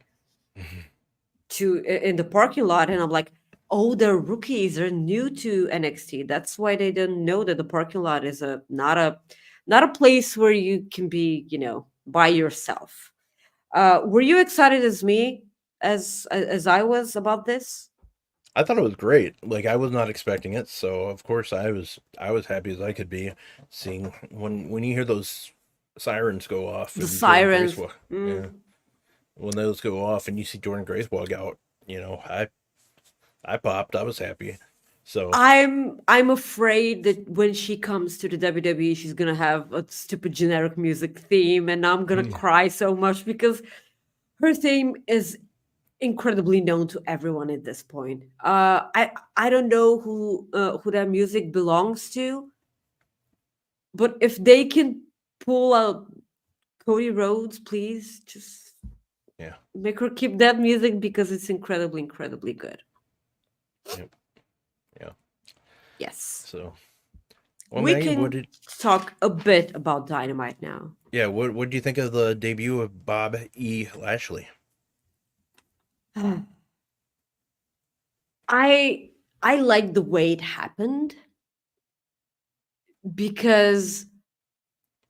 in the parking lot? And I'm like, oh, they're rookies, they're new to NXT. That's why they didn't know that the parking lot is not a place where you can be, by yourself. Were you excited as me as I was about this? I thought it was great. Like I was not expecting it, so of course I was happy as I could be seeing when you hear those sirens go off The and Jordan Grace sirens. walk, yeah, when those go off and you see Jordan Grace walk out, I popped. I was happy. So I'm afraid that when she comes to the WWE, she's gonna have a stupid generic music theme, and I'm gonna cry so much because her theme is incredibly known to everyone at this point. I don't know who that music belongs to, but if they can pull out Cody Rhodes, please just yeah, make her keep that music because it's incredibly, incredibly good. yeah, yeah. Yes. So well, We Maggie, can talk a bit about Dynamite now. yeah, what do you think of the debut of Bob E. Lashley? I like the way it happened because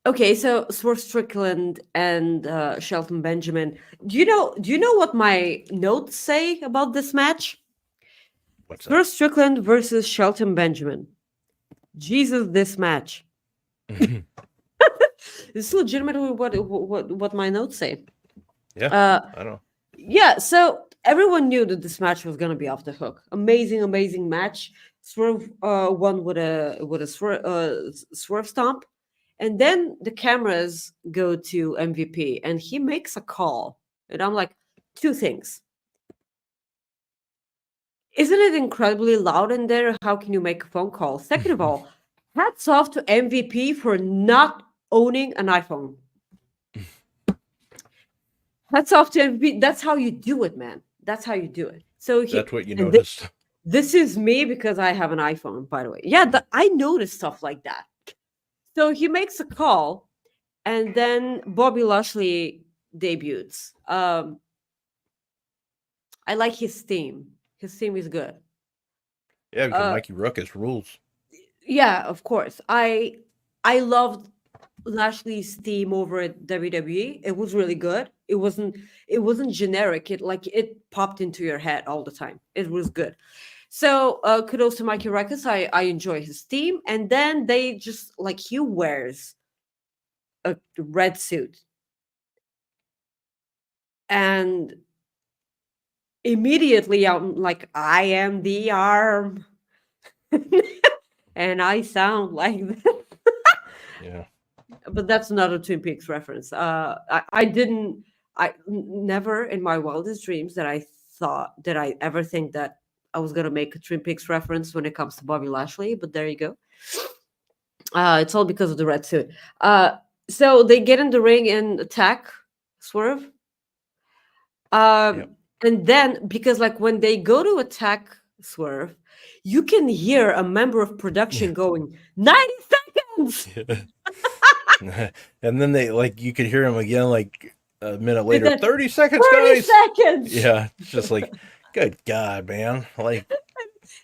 okay, so Swerve Strickland and Shelton Benjamin. Do you know what my notes say about this match? What's that? Swerve Strickland versus Shelton Benjamin. Jesus, this match. This is legitimately what my notes say. Yeah, I don't know. Yeah, so everyone knew that this match was gonna be off the hook. Amazing match. Swerve won with a swerve stomp, and then the cameras go to MVP, and he makes a call, and I'm like, two things. Isn't it incredibly loud in there? How can you make a phone call? Second of all, hats off to MVP for not owning an iPhone. Hats off to MVP. That's how you do it, man. That's how you do it. So That's what you and noticed. This is me because I have an iPhone, by the way. Yeah, I noticed stuff like that. So he makes a call, and then Bobby Lashley debuts. I like his theme. His theme is good. Yeah, because Mikey Ruckus rules. Yeah, of course. I loved Lashley's theme over at WWE. It was really good. It wasn't generic. It popped into your head all the time. It was good. So kudos to Mikey Records. I enjoy his theme. And then they just like he wears a red suit. And immediately I'm like, I am the arm. And I sound like this. Yeah. But that's not a Twin Peaks reference. Never in my wildest dreams that I thought that I ever think that I was gonna make a Twin Peaks reference when it comes to Bobby Lashley. But there you go. It's all because of the red suit. So they get in the ring and attack Swerve. Yep. And then because like when they go to attack Swerve, you can hear a member of production going 90 seconds. And then they like you could hear him again like a minute With later. that 30 seconds, 30 guys. seconds. Yeah, it's just like, good God, man. Like,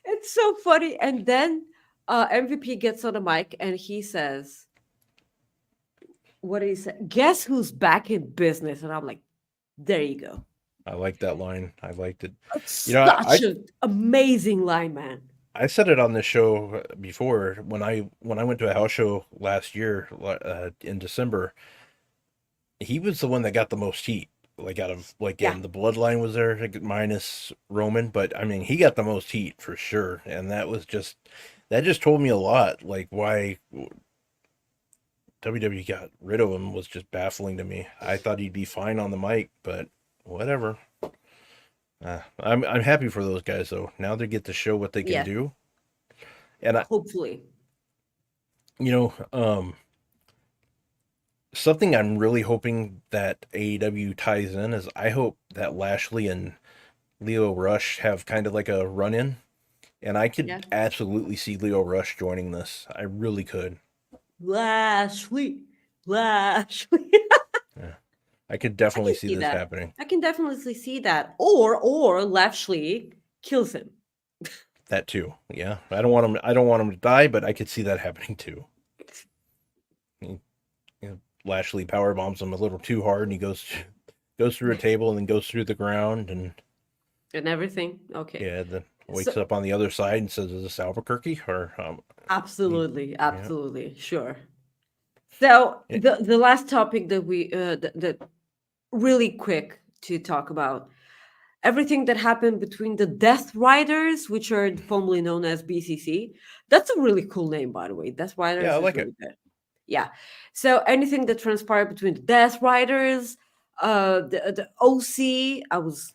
It's so funny. And then MVP gets on the mic and he says, what did he say? Guess who's back in business? And I'm like, there you go. I like that line. I liked it. It's You know, such an amazing line, man. I said it on this show before when I went to a house show last year in December. He was the one that got the most heat, like out of like, Yeah. and the bloodline was there like, minus Roman, but I mean he got the most heat for sure, and that just told me a lot, like why WWE got rid of him was just baffling to me. I thought he'd be fine on the mic, but whatever. I'm happy for those guys though. Now they get to show what they can Yeah. do, and Hopefully. Something I'm really hoping that AEW ties in is I hope that Lashley and Leo Rush have kind of like a run-in, and I could Yeah. absolutely see Leo Rush joining this. I really could. Lashley. I could definitely see see this that. happening. I can definitely see that. Or Lashley kills him. That too. Yeah. I don't want him to die, but I could see that happening too. Lashley power bombs him a little too hard, and he goes through a table and then goes through the ground and everything. Okay. yeah, then wakes up on the other side and says, "Is this Albuquerque?" Or Absolutely, sure. So the last topic that we that really quick to talk about, everything that happened between the Death Riders, which are formerly known as BCC. That's a really cool name, by the way. Death Riders. Yeah, I is like really good. Yeah. So anything that transpired between the Death Riders, the OC, I was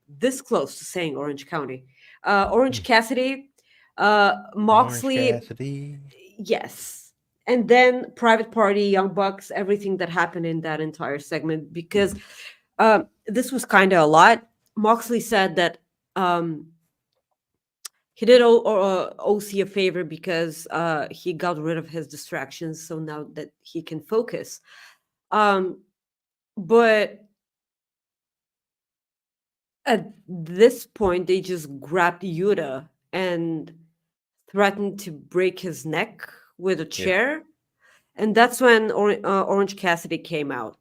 this close to saying Orange County, Orange Cassidy, Moxley. Orange Cassidy. Yes. And then Private Party, Young Bucks, everything that happened in that entire segment, because this was kind of a lot. Moxley said that he did OC a favor because he got rid of his distractions, so now that he can focus. But at this point, they just grabbed Yuta and threatened to break his neck with a chair. And that's when Orange Cassidy came out.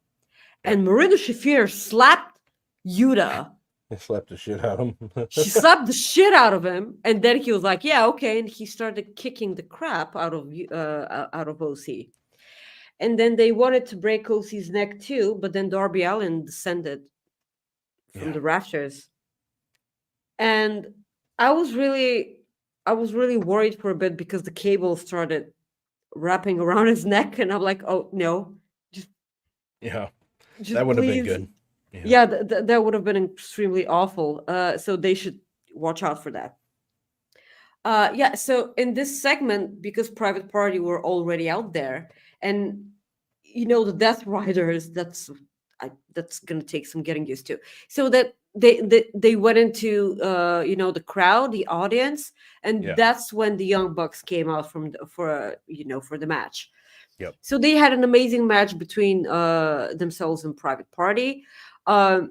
And Marina Shafir slapped Yuta. He slapped the shit out of him. She slapped the shit out of him. And then he was like, yeah, okay. And he started kicking the crap out of OC. And then they wanted to break OC's neck too. But then Darby Allin descended from the rafters. And I was really worried for a bit because the cable started wrapping around his neck, and I'm like, oh no, just that would have been good. Yeah, that would have been extremely awful. So they should watch out for that. So in this segment, because Private Party were already out there, and the Death Riders, that's gonna take some getting used to. So that they went into the crowd, the audience, and that's when the Young Bucks came out for the match. Yep. So they had an amazing match between themselves and Private Party. The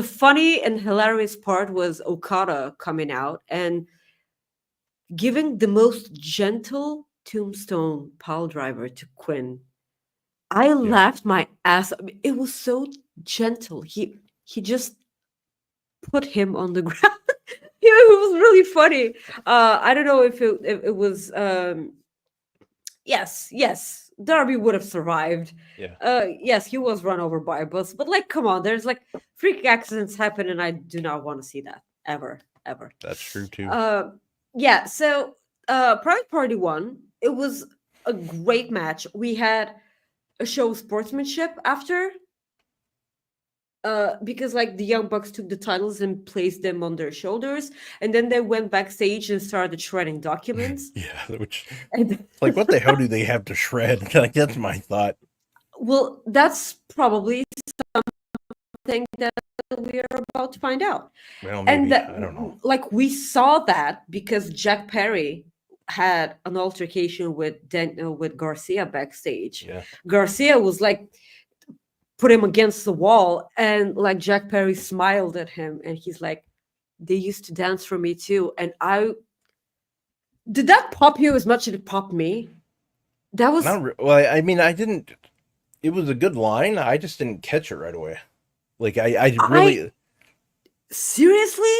funny and hilarious part was Okada coming out and giving the most gentle tombstone pile driver to Quinn. I laughed my ass off. It was so gentle. He just put him on the ground. It was really funny. I don't know if it was. Yes, Darby would have survived. Yeah. Yes, he was run over by a bus, but like, come on, there's like freak accidents happen, and I do not want to see that ever. That's true too. Yeah. So, Private Party won. It was a great match. We had a show of sportsmanship after. Because like the Young Bucks took the titles and placed them on their shoulders, and then they went backstage and started shredding documents. Yeah, which And like what the hell do they have to shred? Like that's my thought. well, that's probably something that we are about to find out. Well, maybe And that, I don't know. like we saw that because Jack Perry had an altercation with with Garcia backstage. Yeah. Garcia was like put him against the wall, and like Jack Perry smiled at him, and he's like, "They used to dance for me too." And did that pop you as much as it popped me? That was Well, I mean, I didn't. It was a good line. I just didn't catch it right away. Like I really seriously.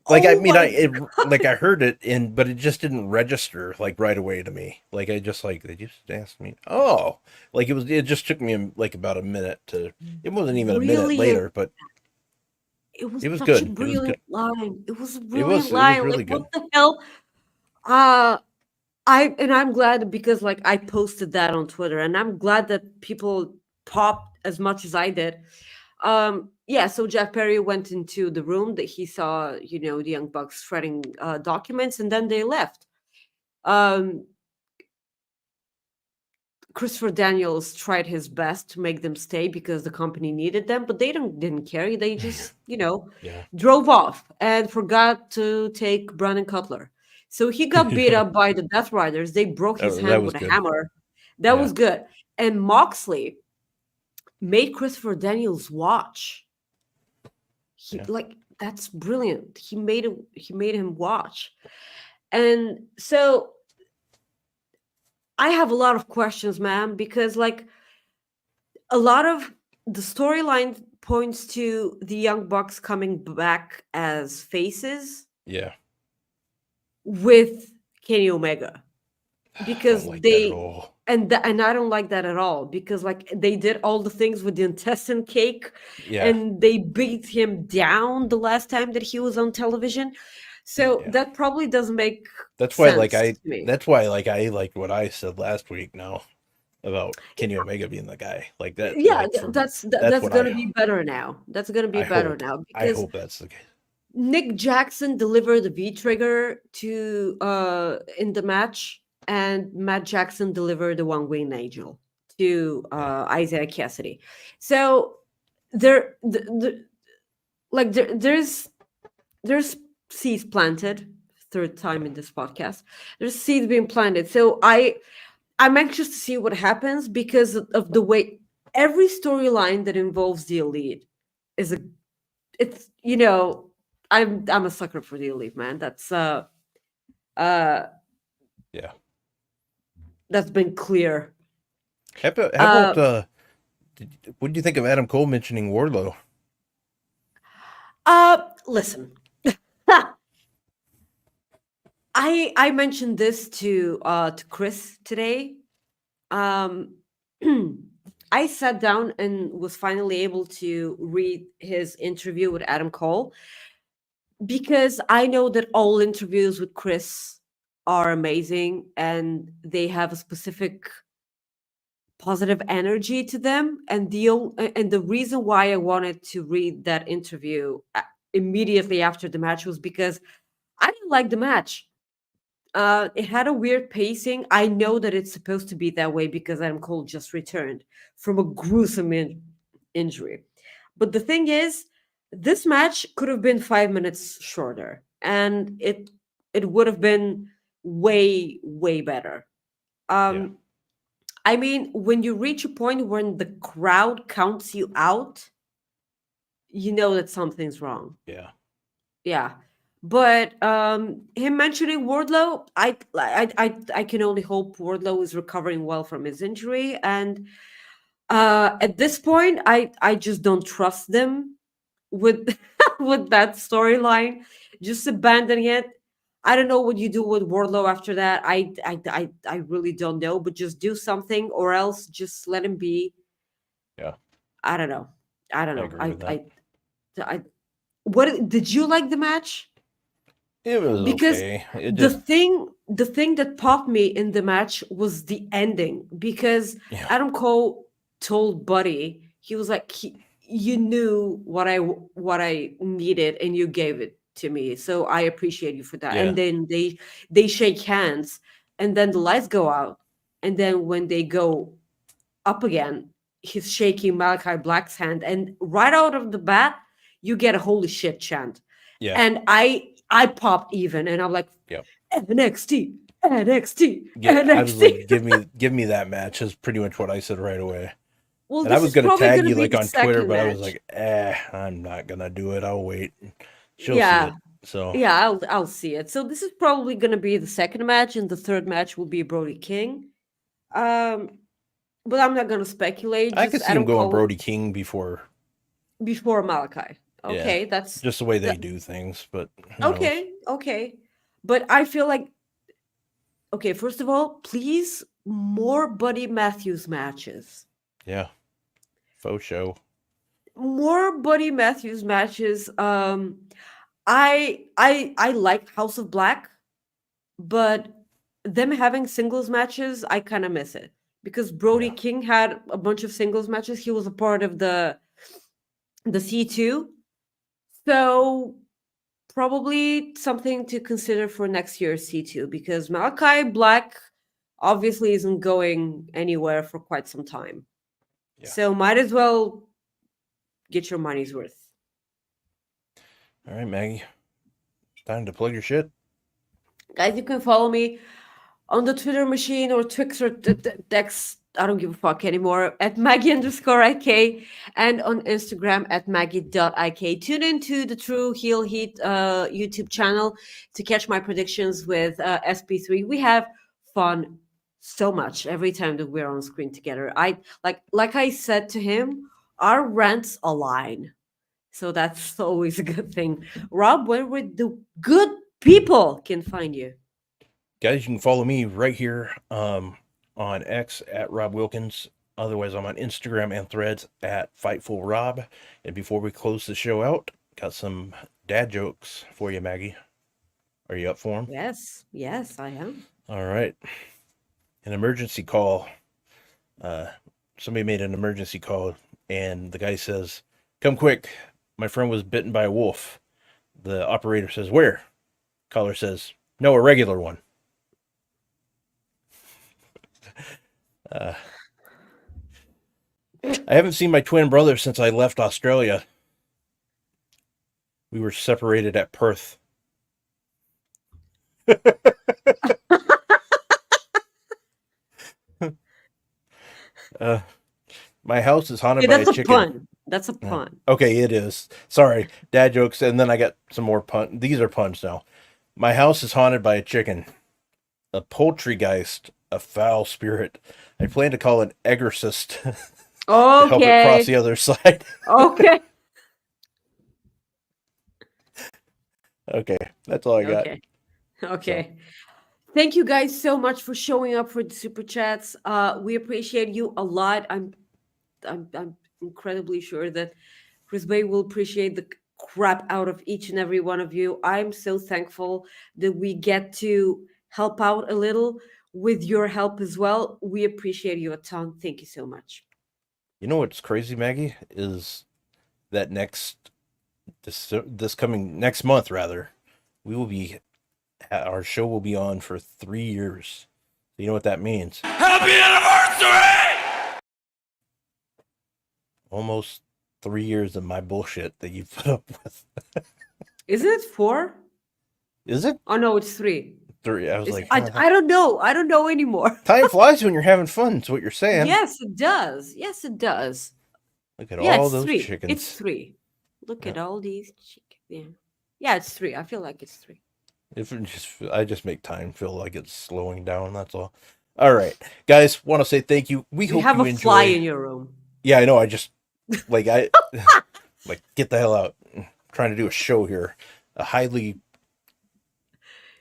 like. Oh I mean, my like I heard it but it just didn't register like right away to me. Like I just like they just asked me. Oh, like it just took me like about a minute to. It wasn't even a minute Really? later, but It was It was such good. a It was brilliant good. line. It was a It brilliant was line. really Like, good. what the hell? I'm glad because like I posted that on Twitter, and I'm glad that people popped as much as I did. Yeah, so Jack Perry went into the room that he saw, the Young Bucks shredding documents, and then they left. Um, Christopher Daniels tried his best to make them stay because the company needed them, but they didn't care. They just, Yeah. drove off and forgot to take Brandon Cutler. So he got beat up by the Death Riders. They broke his That hand was with a good. hammer. That Yeah. was good. And Moxley made Christopher Daniels watch. Yeah. Like that's brilliant. He made him watch. And so I have a lot of questions, man, because like a lot of the storyline points to the Young Bucks coming back as faces Yeah. with Kenny Omega. Because I don't like that at all. and I don't like that at all because like they did all the things with the intestine cake Yeah. and they beat him down the last time that he was on television. So Yeah. that probably doesn't make That's why sense like to me. that's why like I like what I said last week now about Kenny Omega being the guy. Like that. Yeah, like, that's what gonna I- be better now. That's gonna be I better hope. now I because hope that's the case. Nick Jackson delivered the V trigger to in the match, and Matt Jackson delivered the one winged angel to Isaiah Cassidy. So there's seeds planted. Third time in this podcast, there's seeds being planted. So I'm anxious to see what happens because of the way every storyline that involves the elite it's I'm a sucker for the elite, man. That's Yeah. that's been clear. How about what do you think of Adam Cole mentioning Wardlow? Listen. I mentioned this to Chris today. I sat down and was finally able to read his interview with Adam Cole because I know that all interviews with Chris are amazing and they have a specific positive energy to them. And the reason why I wanted to read that interview immediately after the match was because I didn't like the match. It had a weird pacing. I know that it's supposed to be that way because Adam Cole just returned from a gruesome injury. But the thing is, this match could have been 5 minutes shorter, and it would have been way better. I mean, when you reach a point when the crowd counts you out, you know that something's wrong. Yeah. Yeah. But him mentioning Wardlow, I can only hope Wardlow is recovering well from his injury. And at this point, I just don't trust them with with that storyline. Just abandoning it. I don't know what you do with Wardlow after that. I really don't know. But just do something, or else just let him be. Yeah, I don't know. I don't I know. agree with that. I what did you like the match? It was Because okay. It the just, thing that popped me in the match was the ending, because yeah, Adam Cole told Buddy, he was like, you knew what I needed and you gave it to me, so I appreciate you for that. yeah, And then they shake hands, and then the lights go out, and then when they go up again, he's shaking Malachi Black's hand, and right out of the bat you get a holy shit chant. yeah, And I popped even, and I'm like, yeah. NXT, NXT, I was like, NXT. give me that match is pretty much what I said right away. Well, And I this was is gonna probably tag going to you be like the on Twitter, second but I was match. like, I'm not gonna do it. I'll wait. She'll see Yeah, it. So yeah, I'll see it. So this is probably going to be the second match, and the third match will be Brody King. Um, but I'm not going to speculate. I Just could see him Adam going Cole Brody King before. before Malachi. Yeah, Okay, that's just the way they that, do things. But who knows? okay, okay. But I feel like, okay, first of all, please more Buddy Matthews matches. Yeah, faux show. More Buddy Matthews matches. I like House of Black, but them having singles matches, I kind of miss it, because Brody Yeah, King had a bunch of singles matches. He was a part of the C2, so probably something to consider for next year's C2, because Malachi Black obviously isn't going anywhere for quite some time. yeah. So might as well get your money's worth. All right, Maggie. Time to plug your shit. Guys, you can follow me on the Twitter machine or Twix or Dex. I don't give a fuck anymore, at Maggie_IK, and on Instagram at Maggie.IK. Tune into the True Heel Heat YouTube channel to catch my predictions with SP3. We have fun so much every time that we're on screen together. I like I said to him, our rants align. So that's always a good thing. Rob, where would the good people can find you? Guys, you can follow me right here on X at Rob Wilkins. Otherwise, I'm on Instagram and Threads at Fightful Rob. And before we close the show out, got some dad jokes for you, Maggie. Are you up for them? Yes, yes, I am. All right. An emergency call. Somebody made an emergency call, and the guy says, "Come quick. My friend was bitten by a wolf." The operator says, "Where?" Caller says, "No, a regular one." I haven't seen my twin brother since I left Australia. We were separated at Perth. My house is haunted Yeah, by that's a a chicken. pun. That's a pun. Okay, it is. Sorry, dad jokes, and then I got some more pun. These are puns now. My house is haunted by a chicken, a poultrygeist, a foul spirit. I plan to call an exorcist to help it cross Okay. the other side. Okay. Okay, that's all I got. Okay. Okay. Thank you guys so much for showing up for the super chats. We appreciate you a lot. I'm incredibly sure that Chris Bey will appreciate the crap out of each and every one of you. I'm so thankful that we get to help out a little with your help as well. We appreciate you a ton. Thank you so much. You know what's crazy, Maggie, is that this coming next month, rather, our show will be on for 3 years. You know what that means? Happy anniversary! Almost 3 years of my bullshit that you put up with. Is it 4? Is it Oh no, it's 3. 3? I was like, I don't know. I don't know anymore. time flies when you're having fun. Is what you're saying. Yes, it does. Yes, it does. Look at Yeah, all it's those 3. chickens. It's 3. Look at Yeah. all these chickens. Yeah. Yeah, it's 3. I feel like it's 3. I just make time feel like it's slowing down. That's all. All right, guys. Want to say thank you. We You hope have you a enjoy. fly in your room. Yeah, I know. I just like like get the hell out. I'm trying to do a show here, a highly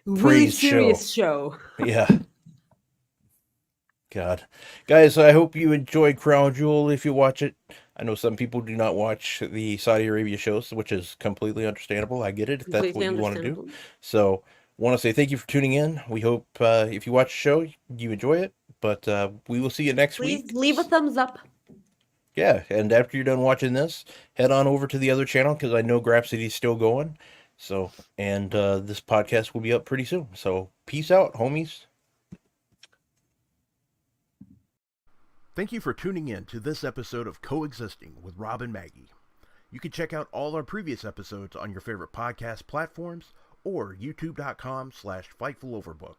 Really praised serious show. Yeah. God. Guys, I hope you enjoy Crown Jewel if you watch it. I know some people do not watch the Saudi Arabia shows, which is completely understandable. I get it if that's what Completely you want to do. understandable. So, want to say thank you for tuning in. We hope if you watch the show, you enjoy it. But we will see you next Please week. leave a thumbs up. Yeah, and after you're done watching this, head on over to the other channel because I know Grapsity's still going. So, and this podcast will be up pretty soon. So, peace out, homies. Thank you for tuning in to this episode of Coexisting with Rob and Maggie. You can check out all our previous episodes on your favorite podcast platforms or youtube.com/FightfulOverbooked.